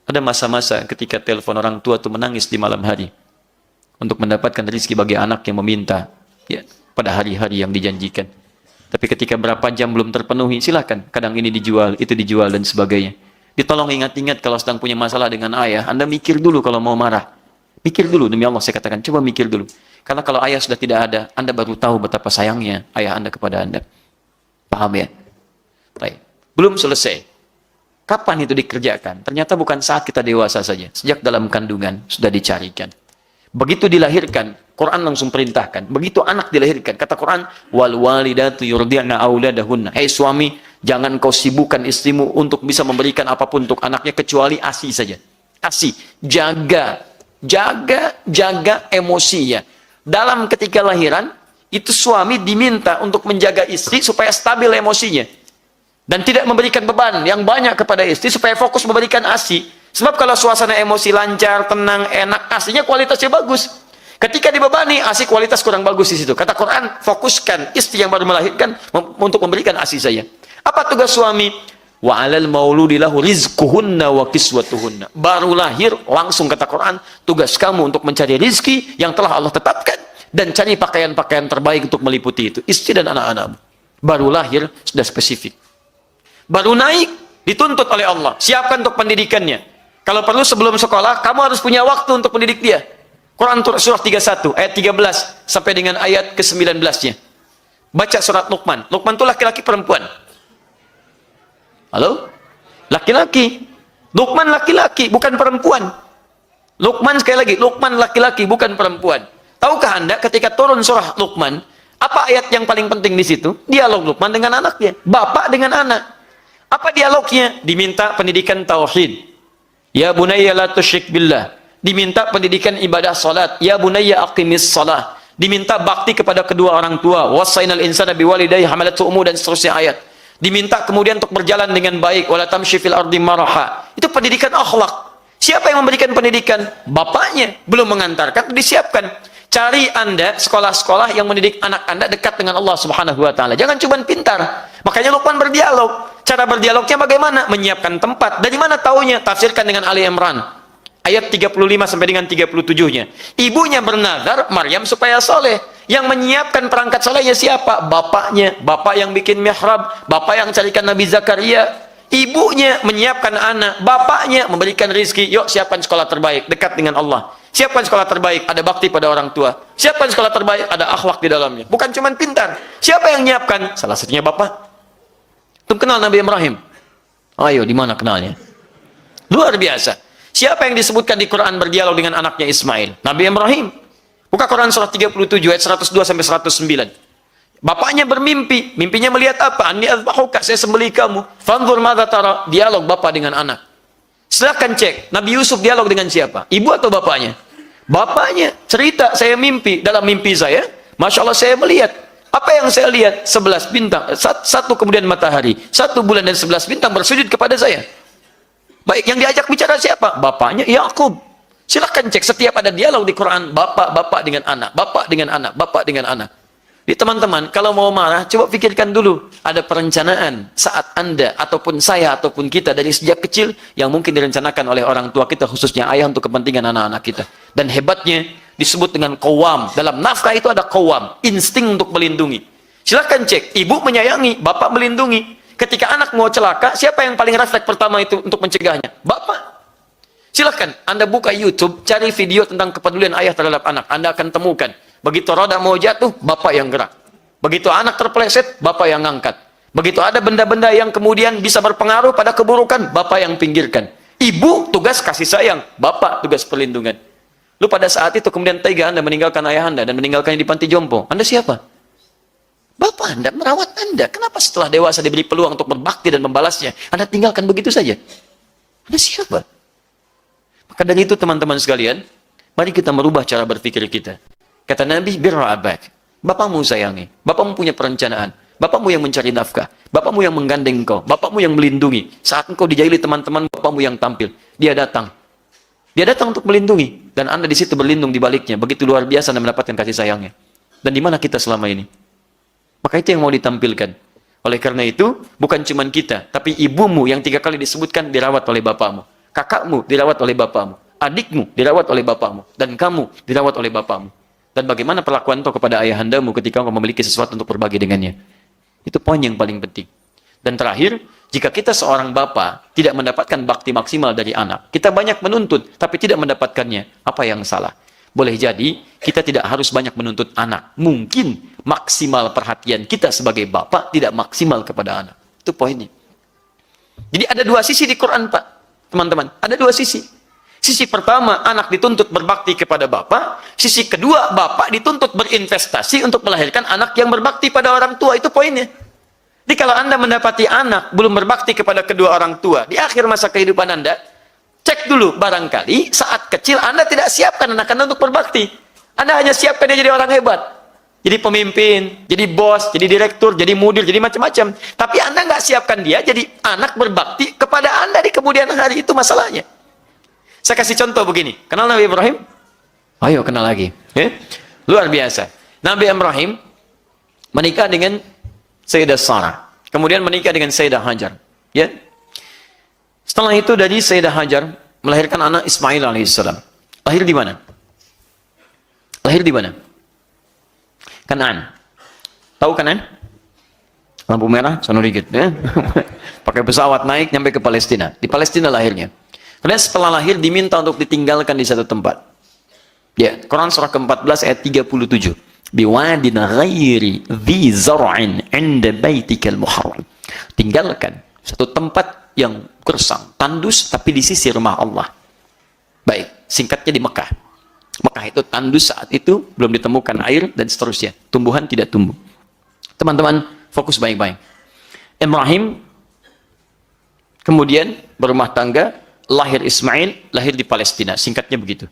Ada masa-masa ketika telepon orang tua itu menangis di malam hari untuk mendapatkan rezeki bagi anak yang meminta ya, pada hari-hari yang dijanjikan. Tapi ketika berapa jam belum terpenuhi, silakan. Kadang ini dijual, itu dijual dan sebagainya. Ditolong ingat-ingat kalau sedang punya masalah dengan ayah, Anda mikir dulu kalau mau marah. Mikir dulu, demi Allah saya katakan, coba mikir dulu. Karena kalau ayah sudah tidak ada, Anda baru tahu betapa sayangnya ayah Anda kepada Anda. Paham ya? Baik. Belum selesai. Kapan itu dikerjakan? Ternyata bukan saat kita dewasa saja. Sejak dalam kandungan sudah dicarikan. Begitu dilahirkan, Quran langsung perintahkan. Begitu anak dilahirkan, kata Quran, wal walidatu yurdi'na auladahunna. Hei suami, jangan kau sibukkan istrimu untuk bisa memberikan apapun untuk anaknya kecuali ASI saja. ASI, jaga emosinya. Dalam ketika lahiran, itu suami diminta untuk menjaga istri supaya stabil emosinya. Dan tidak memberikan beban yang banyak kepada istri supaya fokus memberikan ASI. Sebab kalau suasana emosi lancar, tenang, enak, ASInya kualitasnya bagus. Ketika dibebani, ASI kualitas kurang bagus di situ. Kata Quran, fokuskan istri yang baru melahirkan untuk memberikan ASI saja. Apa tugas suami? Wa 'alal mauludi lahu rizquhunna wa kiswatuhunna. Baru lahir, langsung kata Quran, tugas kamu untuk mencari rizki yang telah Allah tetapkan dan cari pakaian-pakaian terbaik untuk meliputi itu. Istri dan anak-anakmu. Baru lahir, sudah spesifik. Baru naik, dituntut oleh Allah. Siapkan untuk pendidikannya. Kalau perlu sebelum sekolah, kamu harus punya waktu untuk mendidik dia. Quran surah 31, ayat 13, sampai dengan ayat ke-19-nya. Baca surat Luqman. Luqman itu laki-laki perempuan. Halo? Laki-laki. Luqman laki-laki, bukan perempuan. Luqman sekali lagi, Luqman laki-laki, bukan perempuan. Tahukah Anda ketika turun surah Luqman, apa ayat yang paling penting di situ? Dialog Luqman dengan anaknya. Bapak dengan anak. Apa dialognya? Diminta pendidikan tauhid. Ya bunayya la tusyrik billah. Diminta pendidikan ibadah salat. Ya bunayya aqimis salah. Diminta bakti kepada kedua orang tua. Wasainal insana biwalidayhi hamalatu ummu dan seterusnya ayat. Diminta kemudian untuk berjalan dengan baik. Wala tamshi fil ardi maraha. Itu pendidikan akhlak. Siapa yang memberikan pendidikan? Bapaknya. Belum mengantarkan, disiapkan. Cari Anda sekolah-sekolah yang mendidik anak Anda dekat dengan Allah Subhanahu wa taala. Jangan cuma pintar. Makanya Luqman berdialog. Cara berdialognya bagaimana? Menyiapkan tempat. Dari mana taunya? Tafsirkan dengan Ali Imran. Ayat 35 sampai dengan 37-nya. Ibunya bernazar Maryam supaya soleh. Yang menyiapkan perangkat solehnya siapa? Bapaknya. Bapak yang bikin mihrab. Bapak yang carikan Nabi Zakaria. Ibunya menyiapkan anak. Bapaknya memberikan rizki. Yuk siapkan sekolah terbaik. Dekat dengan Allah. Siapkan sekolah terbaik, ada bakti pada orang tua. Siapkan sekolah terbaik, ada akhlak di dalamnya. Bukan cuma pintar. Siapa yang menyiapkan? Salah satunya bapak. Tum kenal Nabi Ibrahim? Ayo, di mana kenalnya? Luar biasa. Siapa yang disebutkan di Quran berdialog dengan anaknya Ismail? Nabi Ibrahim. Buka Quran surah 37 ayat 102 sampai 109. Bapaknya bermimpi. Mimpinya melihat apa? Anni azbahuka, saya sembelih kamu. Fanzur madza tara. Dialog bapak dengan anak. Silahkan cek, Nabi Yusuf dialog dengan siapa? Ibu atau bapaknya? Bapaknya. Cerita, saya mimpi. Dalam mimpi saya, Masya Allah saya melihat. Apa yang saya lihat? 11 bintang. Satu kemudian matahari. 1 bulan dan 11 bintang bersujud kepada saya. Baik, yang diajak bicara siapa? Bapaknya Yakub. Silahkan cek setiap ada dialog di Quran, bapak dengan anak, bapak dengan anak, bapak dengan anak. Jadi teman-teman, kalau mau marah, coba pikirkan dulu. Ada perencanaan saat Anda, ataupun saya, ataupun kita dari sejak kecil, yang mungkin direncanakan oleh orang tua kita, khususnya ayah untuk kepentingan anak-anak kita. Dan hebatnya, disebut dengan qawam. Dalam nafkah itu ada qawam, insting untuk melindungi. Silahkan cek, ibu menyayangi, bapak melindungi. Ketika anak mau celaka, siapa yang paling refleks pertama itu untuk mencegahnya? Bapak. Silahkan, Anda buka YouTube, cari video tentang kepedulian ayah terhadap anak. Anda akan temukan. Begitu roda mau jatuh, bapak yang gerak. Begitu anak terpeleset, bapak yang ngangkat. Begitu ada benda-benda yang kemudian bisa berpengaruh pada keburukan, bapak yang pinggirkan. Ibu tugas kasih sayang, bapak tugas perlindungan. Lu pada saat itu kemudian tega Anda meninggalkan ayah Anda dan meninggalkannya di panti jompo. Anda siapa? Bapak Anda, merawat Anda. Kenapa setelah dewasa diberi peluang untuk berbakti dan membalasnya, Anda tinggalkan begitu saja? Anda siapa? Maka dari itu teman-teman sekalian, mari kita merubah cara berpikir kita. Kata Nabi, birra abak. Bapakmu sayangi. Bapakmu punya perencanaan. Bapakmu yang mencari nafkah. Bapakmu yang menggandeng engkau. Bapakmu yang melindungi. Saat engkau dijahili teman-teman, bapakmu yang tampil. Dia datang. Dia datang untuk melindungi. Dan Anda di situ berlindung di baliknya. Begitu luar biasa Anda mendapatkan kasih sayangnya. Dan di mana kita selama ini? Maka itu yang mau ditampilkan. Oleh karena itu, bukan cuma kita, tapi ibumu yang 3 kali disebutkan dirawat oleh bapakmu. Kakakmu dirawat oleh bapakmu. Adikmu dirawat oleh bapakmu. Dan kamu dirawat oleh bapakmu. Dan bagaimana perlakuan engkau kepada ayahandamu ketika engkau memiliki sesuatu untuk berbagi dengannya. Itu poin yang paling penting. Dan terakhir, jika kita seorang bapa tidak mendapatkan bakti maksimal dari anak, kita banyak menuntut, tapi tidak mendapatkannya, apa yang salah? Boleh jadi, kita tidak harus banyak menuntut anak. Mungkin maksimal perhatian kita sebagai bapak tidak maksimal kepada anak. Itu poinnya. Jadi ada 2 sisi di Quran, Pak. Teman-teman, ada 2 sisi. Sisi pertama, anak dituntut berbakti kepada bapak. Sisi kedua, bapak dituntut berinvestasi untuk melahirkan anak yang berbakti pada orang tua. Itu poinnya. Jadi kalau Anda mendapati anak belum berbakti kepada kedua orang tua, di akhir masa kehidupan Anda, cek dulu, barangkali saat kecil Anda tidak siapkan anak Anda untuk berbakti. Anda hanya siapkan dia jadi orang hebat. Jadi pemimpin, jadi bos, jadi direktur, jadi mudir, jadi macam-macam. Tapi Anda nggak siapkan dia jadi anak berbakti kepada Anda di kemudian hari. Itu masalahnya. Saya kasih contoh begini. Kenal Nabi Ibrahim? Ayo kenal lagi. Luar biasa. Nabi Ibrahim menikah dengan Sayyidah Sarah. Kemudian menikah dengan Sayyidah Hajar. Ya. Setelah itu dari Sayyidah Hajar melahirkan anak Ismail alaihissalam. Lahir di mana? Lahir di mana? Kanaan. Tahu Kanaan? Lampu merah, sono dikit. Ya. Pakai pesawat naik nyampe ke Palestina. Di Palestina lahirnya. Kemudian setelah lahir diminta untuk ditinggalkan di satu tempat. Ya, Quran surah ke-14 ayat 37. Biwadin ghairi dhi zar'in 'inda baitikal muharram. Tinggalkan satu tempat yang gersang, tandus tapi di sisi rumah Allah. Baik, singkatnya di Mekah. Mekah itu tandus saat itu belum ditemukan air dan seterusnya. Tumbuhan tidak tumbuh. Teman-teman, fokus baik-baik. Ibrahim kemudian berumah tangga, lahir Ismail, lahir di Palestina, singkatnya begitu.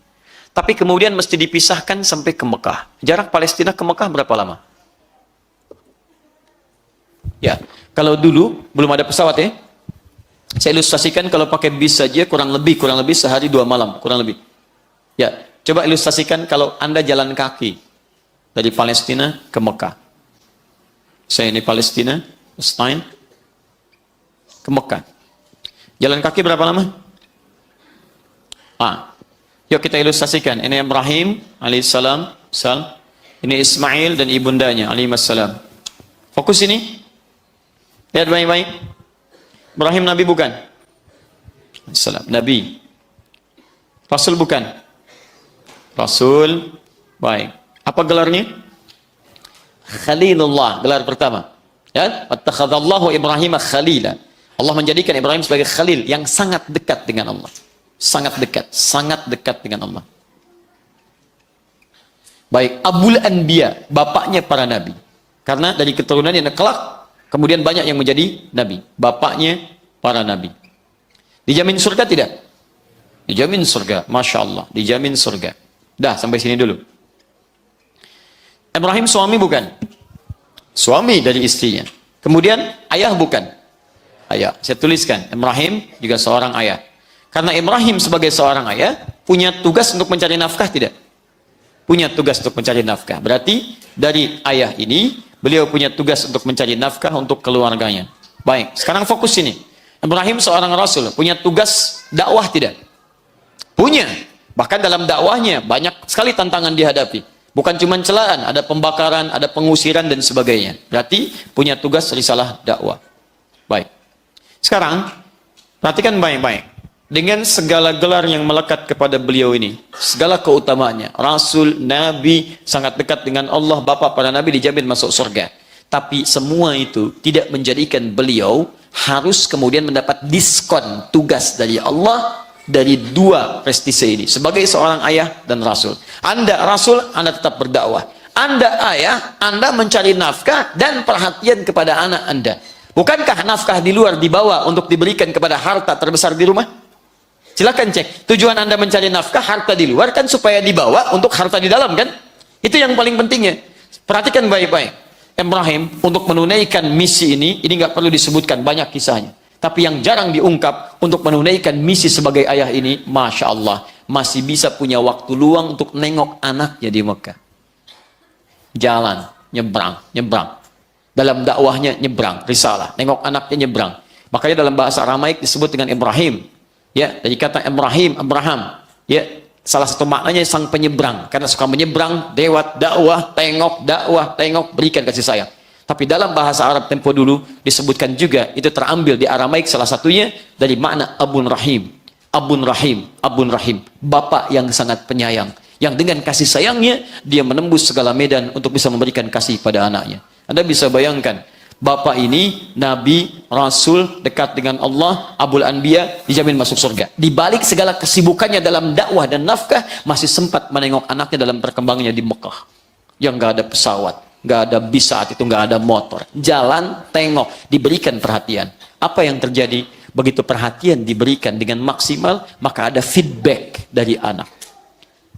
Tapi kemudian mesti dipisahkan sampai ke Mekah. Jarak Palestina ke Mekah berapa lama? Ya, kalau dulu belum ada pesawat ya. Saya ilustrasikan kalau pakai bis saja kurang lebih sehari 2 malam, kurang lebih. Ya, coba ilustrasikan kalau Anda jalan kaki dari Palestina ke Mekah. Saya ini Palestina, Palestine, ke Mekah. Jalan kaki berapa lama? Yuk kita ilustrasikan. Ini Ibrahim alaihissalam, ini Ismail dan ibundanya alaihissalam. Fokus ini. Lihat baik-baik. Ibrahim Nabi bukan? Alaihissalam. Nabi. Rasul bukan? Rasul. Baik. Apa gelarnya? Khalilullah. Gelar pertama. Ya. Wattakhadallahu Ibrahim khalila. Allah menjadikan Ibrahim sebagai khalil yang sangat dekat dengan Allah. Sangat dekat dengan Allah. Baik, Abul Anbiya, bapaknya para nabi. Karena dari keturunan yang kelak, kemudian banyak yang menjadi nabi. Bapaknya para nabi. Dijamin surga tidak? Dijamin surga, Masya Allah. Dijamin surga. Dah, sampai sini dulu. Ibrahim suami bukan? Suami dari istrinya. Kemudian ayah bukan? Ayah. Saya tuliskan, Ibrahim juga seorang ayah. Karena Ibrahim sebagai seorang ayah punya tugas untuk mencari nafkah tidak? Punya tugas untuk mencari nafkah. Berarti dari ayah ini beliau punya tugas untuk mencari nafkah untuk keluarganya. Baik, sekarang fokus ini. Ibrahim seorang rasul, punya tugas dakwah tidak? Punya. Bahkan dalam dakwahnya banyak sekali tantangan dihadapi. Bukan cuma celaan, ada pembakaran, ada pengusiran dan sebagainya. Berarti punya tugas risalah dakwah. Baik. Sekarang perhatikan baik-baik. Dengan segala gelar yang melekat kepada beliau ini, segala keutamaannya, Rasul, Nabi, sangat dekat dengan Allah, Bapa para Nabi dijamin masuk surga. Tapi semua itu tidak menjadikan beliau harus kemudian mendapat diskon tugas dari Allah dari dua prestise ini. Sebagai seorang ayah dan Rasul. Anda Rasul, Anda tetap berdakwah. Anda ayah, Anda mencari nafkah dan perhatian kepada anak Anda. Bukankah nafkah di luar dibawa untuk diberikan kepada harta terbesar di rumah? Silakan cek. Tujuan Anda mencari nafkah, harta di luar kan supaya dibawa untuk harta di dalam kan? Itu yang paling pentingnya. Perhatikan baik-baik. Ibrahim untuk menunaikan misi ini nggak perlu disebutkan, banyak kisahnya. Tapi yang jarang diungkap untuk menunaikan misi sebagai ayah ini, Masya Allah, masih bisa punya waktu luang untuk nengok anaknya di Mekah. Jalan, nyebrang. Dalam dakwahnya nyebrang, risalah. Nengok anaknya nyebrang. Makanya dalam bahasa Aramaik disebut dengan Ibrahim. Ya, dari kata Ibrahim, Abraham. Ya, salah satu maknanya sang penyeberang. Karena suka menyeberang, lewat dakwah, tengok, berikan kasih sayang. Tapi dalam bahasa Arab tempo dulu disebutkan juga, itu terambil di Aramaik salah satunya dari makna Abun Rahim. Abun Rahim. Bapak yang sangat penyayang. Yang dengan kasih sayangnya, dia menembus segala medan untuk bisa memberikan kasih pada anaknya. Anda bisa bayangkan, Bapak ini Nabi, Rasul, dekat dengan Allah, Abul Anbiya, dijamin masuk surga. Di balik segala kesibukannya dalam dakwah dan nafkah, masih sempat menengok anaknya dalam perkembangannya di Mekah. Yang nggak ada pesawat, nggak ada bis saat itu, nggak ada motor. Jalan, tengok, diberikan perhatian. Apa yang terjadi? Begitu perhatian diberikan dengan maksimal, maka ada feedback dari anak.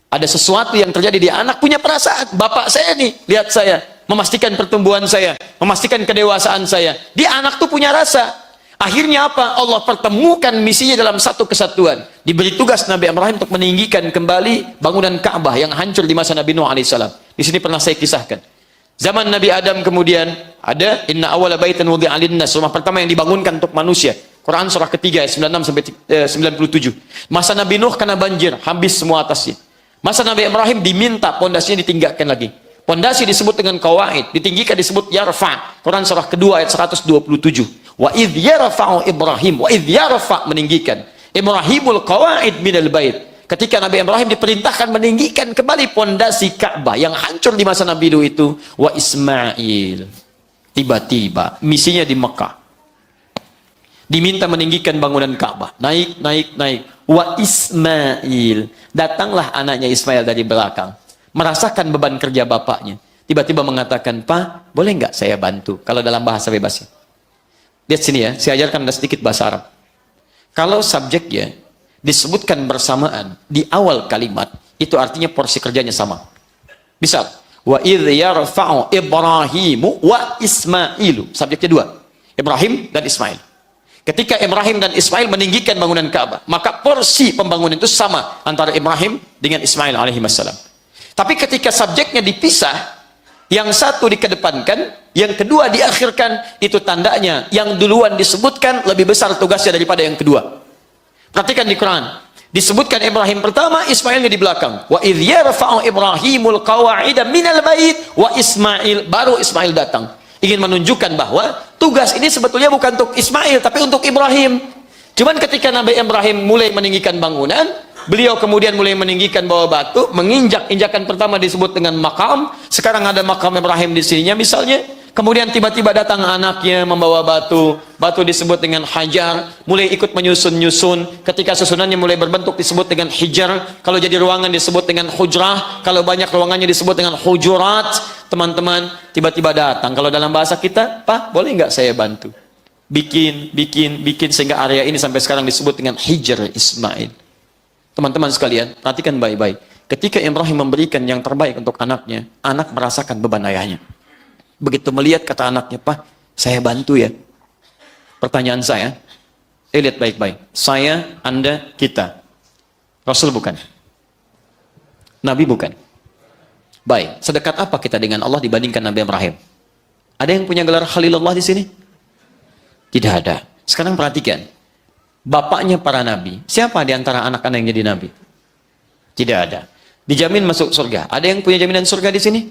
Ada sesuatu yang terjadi di anak, punya perasaan. Bapak saya nih, lihat saya, memastikan pertumbuhan saya, memastikan kedewasaan saya. Di anak tuh punya rasa. Akhirnya apa? Allah pertemukan misinya dalam satu kesatuan. Diberi tugas Nabi Ibrahim untuk meninggikan kembali bangunan Ka'bah yang hancur di masa Nabi Nuh alaihissalam. Di sini pernah saya kisahkan. Zaman Nabi Adam kemudian ada inna awwala baitan wudi'a lin-nas, rumah pertama yang dibangunkan untuk manusia. Quran surah ketiga ayat 96 sampai 97. Masa Nabi Nuh kena banjir, habis semua atasnya. Masa Nabi Ibrahim diminta pondasinya ditinggikan lagi. Pondasi disebut dengan qawaid, ditinggikan disebut yarfa. Quran surah kedua ayat 127. Wa idh yarfa'u Ibrahim, wa idh yarfa' meninggikan. Ibrahimul qawaid minal bait. Ketika Nabi Ibrahim diperintahkan meninggikan kembali pondasi Ka'bah yang hancur di masa Nabi Nuh itu, wa Ismail. Tiba-tiba misinya di Mekah. Diminta meninggikan bangunan Ka'bah. Naik. Wa Ismail. Datanglah anaknya Ismail dari belakang. Merasakan beban kerja bapaknya. Tiba-tiba mengatakan, Pak, boleh nggak saya bantu? Kalau dalam bahasa bebasnya. Lihat sini ya, saya ajarkan Anda sedikit bahasa Arab. Kalau subjeknya disebutkan bersamaan di awal kalimat, itu artinya porsi kerjanya sama. Misal, wa idh yarfa'u Ibrahimu wa Ismailu. Subjeknya dua. Ibrahim dan Ismail. Ketika Ibrahim dan Ismail meninggikan bangunan Ka'bah, maka porsi pembangunan itu sama antara Ibrahim dengan Ismail alaihissalam. Tapi ketika subjeknya dipisah, yang satu dikedepankan, yang kedua diakhirkan, itu tandanya yang duluan disebutkan lebih besar tugasnya daripada yang kedua. Perhatikan di Quran, disebutkan Ibrahim pertama, Ismailnya di belakang. Wa idh yarfa'u Ibrahimul qawa'ida minal bait wa Ismail, baru Ismail datang. Ingin menunjukkan bahwa tugas ini sebetulnya bukan untuk Ismail, tapi untuk Ibrahim. Cuman ketika Nabi Ibrahim mulai meninggikan bangunan, beliau kemudian mulai meninggikan bawah batu, menginjak-injakan pertama disebut dengan makam. Sekarang ada makam Ibrahim di sininya misalnya. Kemudian tiba-tiba datang anaknya membawa batu. Batu disebut dengan hajar. Mulai ikut menyusun-nyusun. Ketika susunannya mulai berbentuk disebut dengan hijar. Kalau jadi ruangan disebut dengan hujrah. Kalau banyak ruangannya disebut dengan hujurat. Teman-teman tiba-tiba datang. Kalau dalam bahasa kita, Pak, boleh nggak saya bantu? Bikin sehingga area ini sampai sekarang disebut dengan Hijr Ismail. Teman-teman sekalian, perhatikan baik-baik. Ketika Ibrahim memberikan yang terbaik untuk anaknya, anak merasakan beban ayahnya. Begitu melihat kata anaknya, Pak, saya bantu ya. Pertanyaan saya, Lihat baik-baik. Saya, Anda, kita. Rasul bukan. Nabi bukan. Baik, sedekat apa kita dengan Allah dibandingkan Nabi Ibrahim? Ada yang punya gelar Khalilullah di sini? Tidak ada. Sekarang perhatikan. Bapaknya para nabi. Siapa di antara anak-anak yang jadi nabi? Tidak ada. Dijamin masuk surga. Ada yang punya jaminan surga di sini?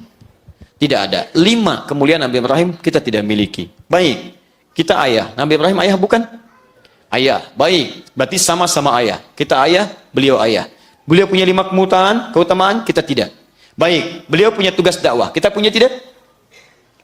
Tidak ada. 5 kemuliaan Nabi Ibrahim kita tidak miliki. Baik. Kita ayah. Nabi Ibrahim ayah bukan? Ayah. Baik. Berarti sama-sama ayah. Kita ayah, beliau ayah. Beliau punya 5 keutamaan, kita tidak. Baik. Beliau punya tugas dakwah. Kita punya tidak?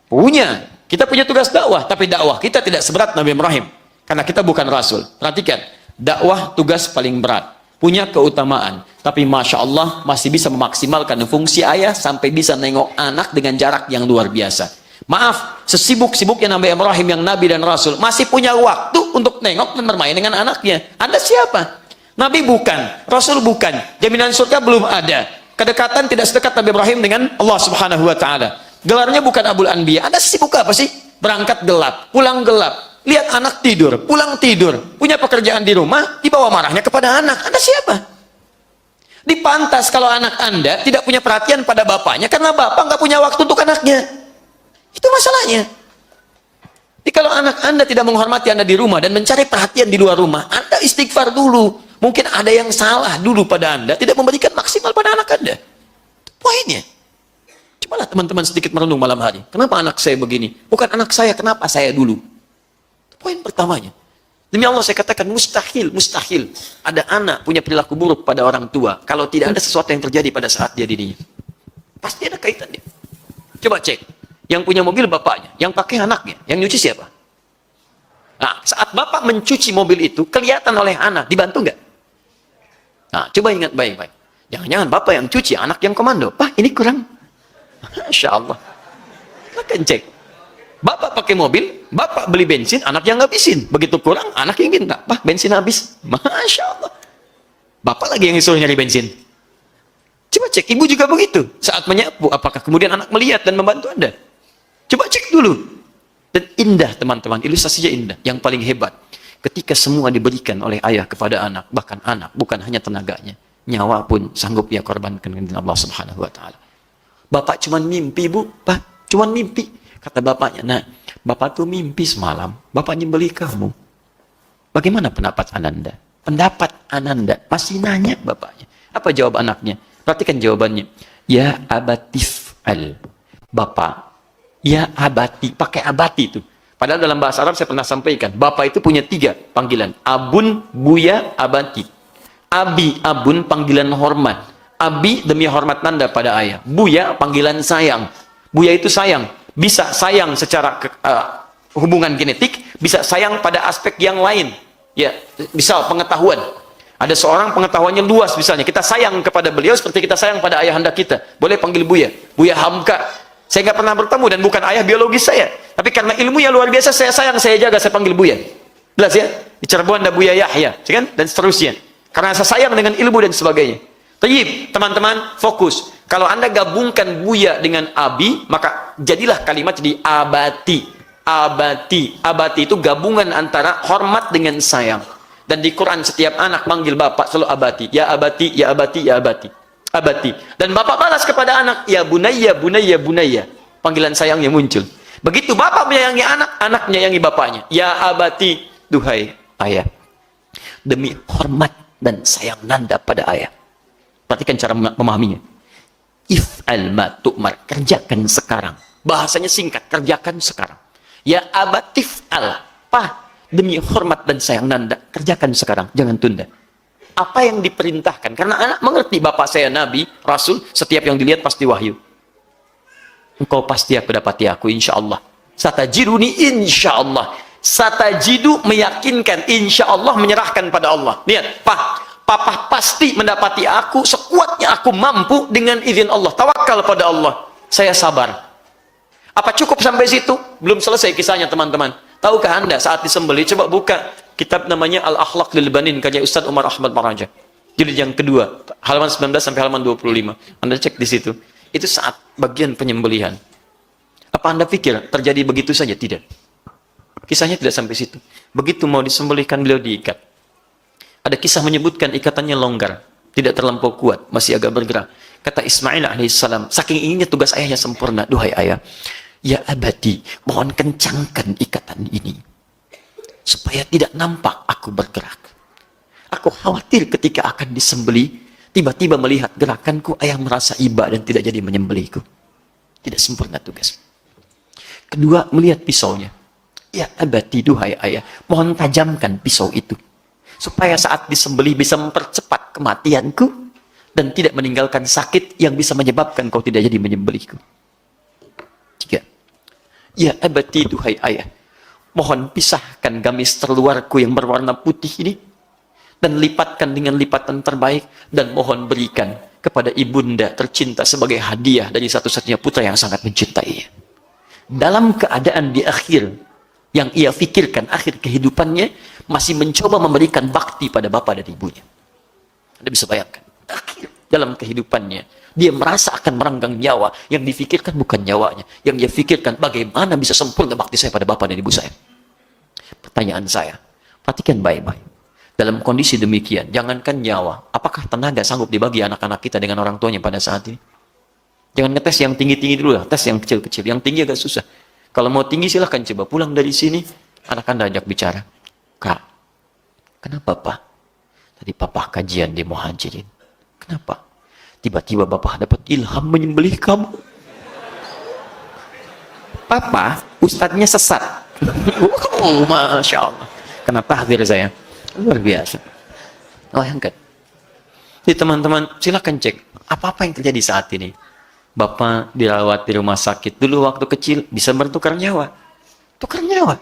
Punya. Kita punya tugas dakwah, tapi dakwah kita tidak seberat Nabi Ibrahim. Karena kita bukan Rasul. Perhatikan, dakwah tugas paling berat. Punya keutamaan. Tapi Masya Allah masih bisa memaksimalkan fungsi ayah sampai bisa nengok anak dengan jarak yang luar biasa. Maaf, sesibuk-sibuknya Nabi Ibrahim yang Nabi dan Rasul masih punya waktu untuk nengok dan bermain dengan anaknya. Anda siapa? Nabi bukan, Rasul bukan. Jaminan surga belum ada. Kedekatan tidak sedekat Nabi Ibrahim dengan Allah Subhanahu wa Ta'ala. Gelarnya bukan Abul Anbiya. Anda sibuk apa sih? Berangkat gelap, pulang gelap. Lihat anak tidur, pulang tidur. Punya pekerjaan di rumah, dibawa marahnya kepada anak. Anda siapa? Dipantas kalau anak Anda tidak punya perhatian pada bapaknya karena bapak nggak punya waktu untuk anaknya. Itu masalahnya. Jadi kalau anak Anda tidak menghormati Anda di rumah dan mencari perhatian di luar rumah, Anda istighfar dulu. Mungkin ada yang salah dulu pada Anda, tidak memberikan maksimal pada anak Anda. Itu poinnya. Cobalah teman-teman sedikit merenung malam hari. Kenapa anak saya begini? Bukan anak saya, kenapa saya dulu? Itu poin pertamanya. Demi Allah saya katakan mustahil ada anak punya perilaku buruk pada orang tua kalau tidak ada sesuatu yang terjadi pada saat dia dirinya. Pasti ada kaitannya. Coba cek. Yang punya mobil bapaknya, yang pakai anaknya, yang nyuci siapa? Nah, saat bapak mencuci mobil itu kelihatan oleh anak, dibantu nggak? Nah, coba ingat baik-baik. Jangan-jangan bapak yang cuci, anak yang komando. Pak, ini kurang. Masya Allah. Silahkan cek. Bapak pakai mobil, bapak beli bensin, anak yang ngabisin. Begitu kurang, anak yang minta. Pak, bensin habis. Masya Allah. Bapak lagi yang disuruh nyari bensin. Coba cek, ibu juga begitu. Saat menyapu, apakah kemudian anak melihat dan membantu Anda? Coba cek dulu. Dan indah teman-teman, ilustrasinya indah. Yang paling hebat, ketika semua diberikan oleh ayah kepada anak, bahkan anak, bukan hanya tenaganya, nyawa pun sanggup ia korbankan dengan Allah Subhanahu wa Ta'ala. Bapak cuman mimpi, Bu. Pak, cuman mimpi. Kata bapaknya, nah, bapak tuh mimpi semalam, bapak nyembeli kamu. Bagaimana pendapat Ananda? Pendapat Ananda, masih nanya bapaknya. Apa jawab anaknya? Perhatikan jawabannya. Ya abatif al. Bapak, ya abati, pakai abati itu. Padahal dalam bahasa Arab saya pernah sampaikan, bapak itu punya 3 panggilan. Abun, buya, abati. Abi, abun, panggilan hormat. Abi demi hormat nanda pada ayah. Buya, panggilan sayang. Buya itu sayang. Bisa sayang secara hubungan genetik, bisa sayang pada aspek yang lain. Ya, misal pengetahuan. Ada seorang pengetahuannya luas misalnya. Kita sayang kepada beliau seperti kita sayang pada ayahanda kita. Boleh panggil Buya. Buya Hamka. Saya nggak pernah bertemu dan bukan ayah biologis saya. Tapi karena ilmunya luar biasa, saya sayang, saya jaga, saya panggil Buya. Jelas ya? Di Cirebon ada Buya Yahya, kan? Dan seterusnya. Karena saya sayang dengan ilmu dan sebagainya. Tayyib, teman-teman, fokus. Kalau Anda gabungkan Buya dengan Abi, maka jadilah kalimat jadi abati. Abati. Abati itu gabungan antara hormat dengan sayang. Dan di Quran setiap anak manggil bapak selalu abati. Ya abati, ya abati, ya abati. Abati. Dan bapak balas kepada anak, ya bunayya, bunayya, bunayya. Panggilan sayangnya muncul. Begitu bapak menyayangi anak, anak menyayangi bapaknya. Ya abati, duhai ayah. Demi hormat dan sayang nanda pada ayah. Perhatikan cara memahaminya. If'al ma tu'mar, kerjakan sekarang. Bahasanya singkat, kerjakan sekarang. Ya abatif al, pa, demi hormat dan sayang nanda, kerjakan sekarang, jangan tunda. Apa yang diperintahkan? Karena anak mengerti, bapak saya nabi, rasul, setiap yang dilihat pasti wahyu. Engkau pasti aku dapati aku, insya Allah. Satajiduni insya Allah. Satajidu meyakinkan, insya Allah menyerahkan pada Allah. Lihat, Papa pasti mendapati aku sekuatnya aku mampu dengan izin Allah. Tawakal pada Allah. Saya sabar. Apa cukup sampai situ? Belum selesai kisahnya teman-teman. Tahukah Anda saat disembelih? Coba buka kitab namanya Al-Akhlaq lil Banin karya Ustaz Umar Ahmad Maraja. Jilid yang kedua, halaman 19 sampai halaman 25. Anda cek di situ. Itu saat bagian penyembelihan. Apa Anda pikir terjadi begitu saja? Tidak. Kisahnya tidak sampai situ. Begitu mau disembelihkan, beliau diikat. Ada kisah menyebutkan ikatannya longgar, tidak terlampau kuat, masih agak bergerak. Kata Ismail alaihissalam, saking inginnya tugas ayahnya sempurna, duhai ayah, ya abadi, mohon kencangkan ikatan ini, supaya tidak nampak aku bergerak. Aku khawatir ketika akan disembelih, tiba-tiba melihat gerakanku, ayah merasa iba dan tidak jadi menyembelihku. Tidak sempurna tugas. Kedua, melihat pisaunya. Ya abadi, duhai ayah, mohon tajamkan pisau itu, supaya saat disembelih bisa mempercepat kematianku, dan tidak meninggalkan sakit yang bisa menyebabkan kau tidak jadi menyembelihku. Tiga, ya abadi, duhai ayah, mohon pisahkan gamis terluarku yang berwarna putih ini, dan lipatkan dengan lipatan terbaik, dan mohon berikan kepada ibunda tercinta sebagai hadiah dari satu-satunya putra yang sangat mencintainya. Dalam keadaan di akhir yang ia fikirkan, akhir kehidupannya, masih mencoba memberikan bakti pada bapak dan ibunya. Anda bisa bayangkan, akhir dalam kehidupannya, dia merasa akan merenggang nyawa, yang difikirkan bukan nyawanya, yang dia fikirkan bagaimana bisa sempurna bakti saya pada bapak dan ibu saya. Pertanyaan saya, perhatikan baik-baik. Dalam kondisi demikian, jangankan nyawa, apakah tenaga sanggup dibagi anak-anak kita dengan orang tuanya pada saat ini? Jangan ngetes yang tinggi-tinggi dulu lah, tes yang kecil-kecil. Yang tinggi agak susah. Kalau mau tinggi silahkan coba pulang dari sini, anak Anda ajak bicara. Kak, kenapa Pak? Tadi Papa kajian di Muhajirin. Kenapa? Tiba-tiba Bapak dapat ilham menyembelih kamu. Papa, ustadznya sesat. Oh, Masya Allah. Kena tahdir saya. Luar biasa. Bayangkan. Jadi teman-teman, silakan cek. Apa-apa yang terjadi saat ini. Bapak dirawat di rumah sakit. Dulu waktu kecil bisa bertukar nyawa. Tukar nyawa.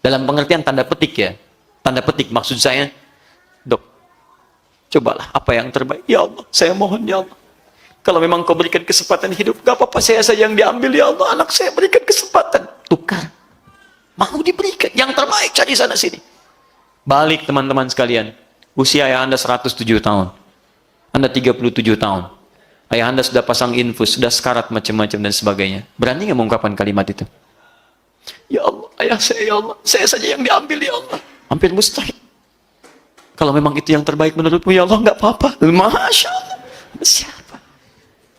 Dalam pengertian tanda petik ya. Tanda petik maksud saya, dok, cobalah apa yang terbaik. Ya Allah, saya mohon ya Allah. Kalau memang kau berikan kesempatan hidup, gak apa-apa saya saja yang diambil ya Allah. Anak saya berikan kesempatan. Tukar. Mau diberikan. Yang terbaik cari sana sini. Balik teman-teman sekalian. Usia ayah Anda 107 tahun. Anda 37 tahun. Ayah Anda sudah pasang infus, sudah sekarat macam-macam dan sebagainya. Berani nggak mengungkapkan kalimat itu? Ya Allah, ayah saya ya Allah, saya saja yang diambil ya Allah. Hampir mustahil. Kalau memang itu yang terbaik menurutmu ya Allah, nggak apa-apa. Masya Allah. Siapa?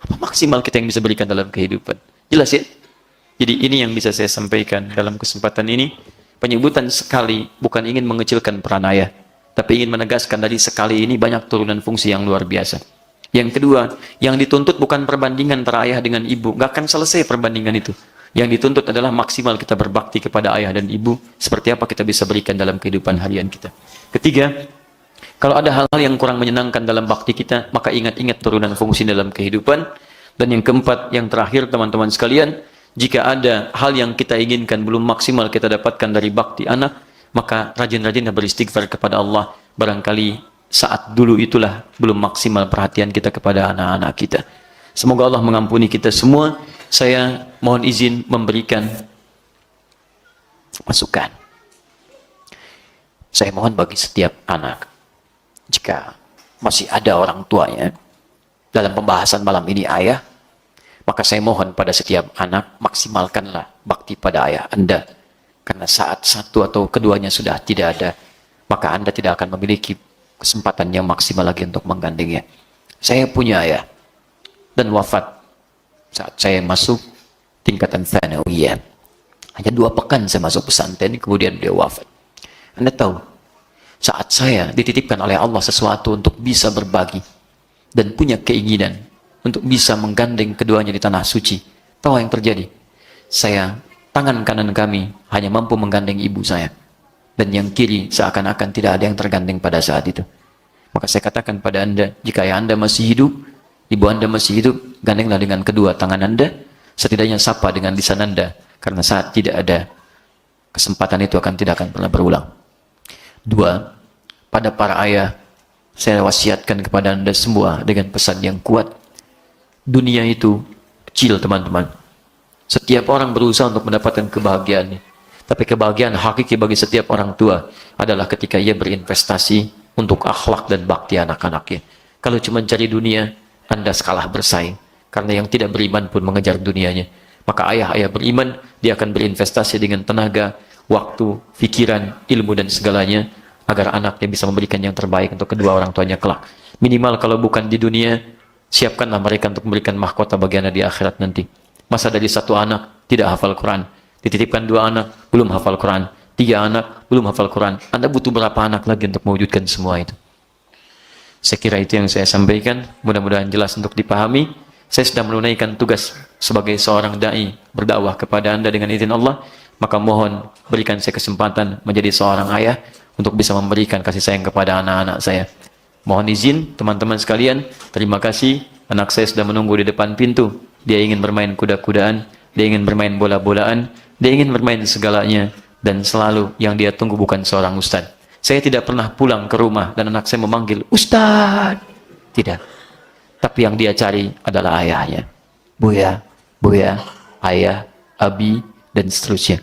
Apa maksimal kita yang bisa berikan dalam kehidupan? Jelas ya? Jadi ini yang bisa saya sampaikan dalam kesempatan ini. Penyebutan sekali bukan ingin mengecilkan peran ayah, tapi ingin menegaskan dari sekali ini banyak turunan fungsi yang luar biasa. Yang kedua, yang dituntut bukan perbandingan antara ayah dengan ibu. Gak akan selesai perbandingan itu. Yang dituntut adalah maksimal kita berbakti kepada ayah dan ibu. Seperti apa kita bisa berikan dalam kehidupan harian kita. Ketiga, kalau ada hal-hal yang kurang menyenangkan dalam bakti kita, maka ingat-ingat turunan fungsi dalam kehidupan. Dan yang keempat, yang terakhir teman-teman sekalian, jika ada hal yang kita inginkan belum maksimal kita dapatkan dari bakti anak, maka rajin-rajinlah beristighfar kepada Allah. Barangkali saat dulu itulah belum maksimal perhatian kita kepada anak-anak kita. Semoga Allah mengampuni kita semua. Saya mohon izin memberikan masukan. Saya mohon bagi setiap anak, jika masih ada orang tuanya, dalam pembahasan malam ini ayah, maka saya mohon pada setiap anak, maksimalkanlah bakti pada ayah Anda. Karena saat satu atau keduanya sudah tidak ada, maka Anda tidak akan memiliki kesempatan yang maksimal lagi untuk menggandengnya. Saya punya ayah dan wafat saat saya masuk tingkatan tsanawiyah. Hanya 2 pekan saya masuk pesantren, kemudian beliau wafat. Anda tahu, saat saya dititipkan oleh Allah sesuatu untuk bisa berbagi dan punya keinginan untuk bisa menggandeng keduanya di tanah suci, tahu yang terjadi? Tangan kanan kami hanya mampu menggandeng ibu saya. Dan yang kiri seakan-akan tidak ada yang tergandeng pada saat itu. Maka saya katakan pada Anda, jika ayah Anda masih hidup, ibu Anda masih hidup, gandenglah dengan kedua tangan Anda, setidaknya sapa dengan lisan Anda, karena saat tidak ada, kesempatan itu tidak akan pernah berulang. 2, pada para ayah, saya wasiatkan kepada Anda semua dengan pesan yang kuat. Dunia itu kecil teman-teman. Setiap orang berusaha untuk mendapatkan kebahagiaannya. Tapi kebahagiaan hakiki bagi setiap orang tua adalah ketika ia berinvestasi untuk akhlak dan bakti anak-anaknya. Kalau cuma cari dunia, Anda kalah bersaing. Karena yang tidak beriman pun mengejar dunianya. Maka ayah-ayah beriman, dia akan berinvestasi dengan tenaga waktu, pikiran, ilmu dan segalanya agar anaknya bisa memberikan yang terbaik untuk kedua orang tuanya kelak. Minimal kalau bukan di dunia, siapkanlah mereka untuk memberikan mahkota bagi Anda di akhirat nanti. Masa dari satu anak tidak hafal Quran, dititipkan 2 anak belum hafal Quran, 3 anak belum hafal Quran, Anda butuh berapa anak lagi untuk mewujudkan semua itu? Saya kira itu yang saya sampaikan, mudah-mudahan jelas untuk dipahami. Saya sudah menunaikan tugas sebagai seorang da'i berdakwah kepada Anda dengan izin Allah, maka mohon berikan saya kesempatan menjadi seorang ayah untuk bisa memberikan kasih sayang kepada anak-anak saya. Mohon izin teman-teman sekalian, terima kasih. Anak saya sudah menunggu di depan pintu. Dia ingin bermain kuda-kudaan, dia ingin bermain bola-bolaan, dia ingin bermain segalanya, dan selalu yang dia tunggu bukan seorang ustadz. Saya tidak pernah pulang ke rumah dan anak saya memanggil ustadz. Tidak. Tapi yang dia cari adalah ayahnya. Buya, ayah, abi, dan seterusnya.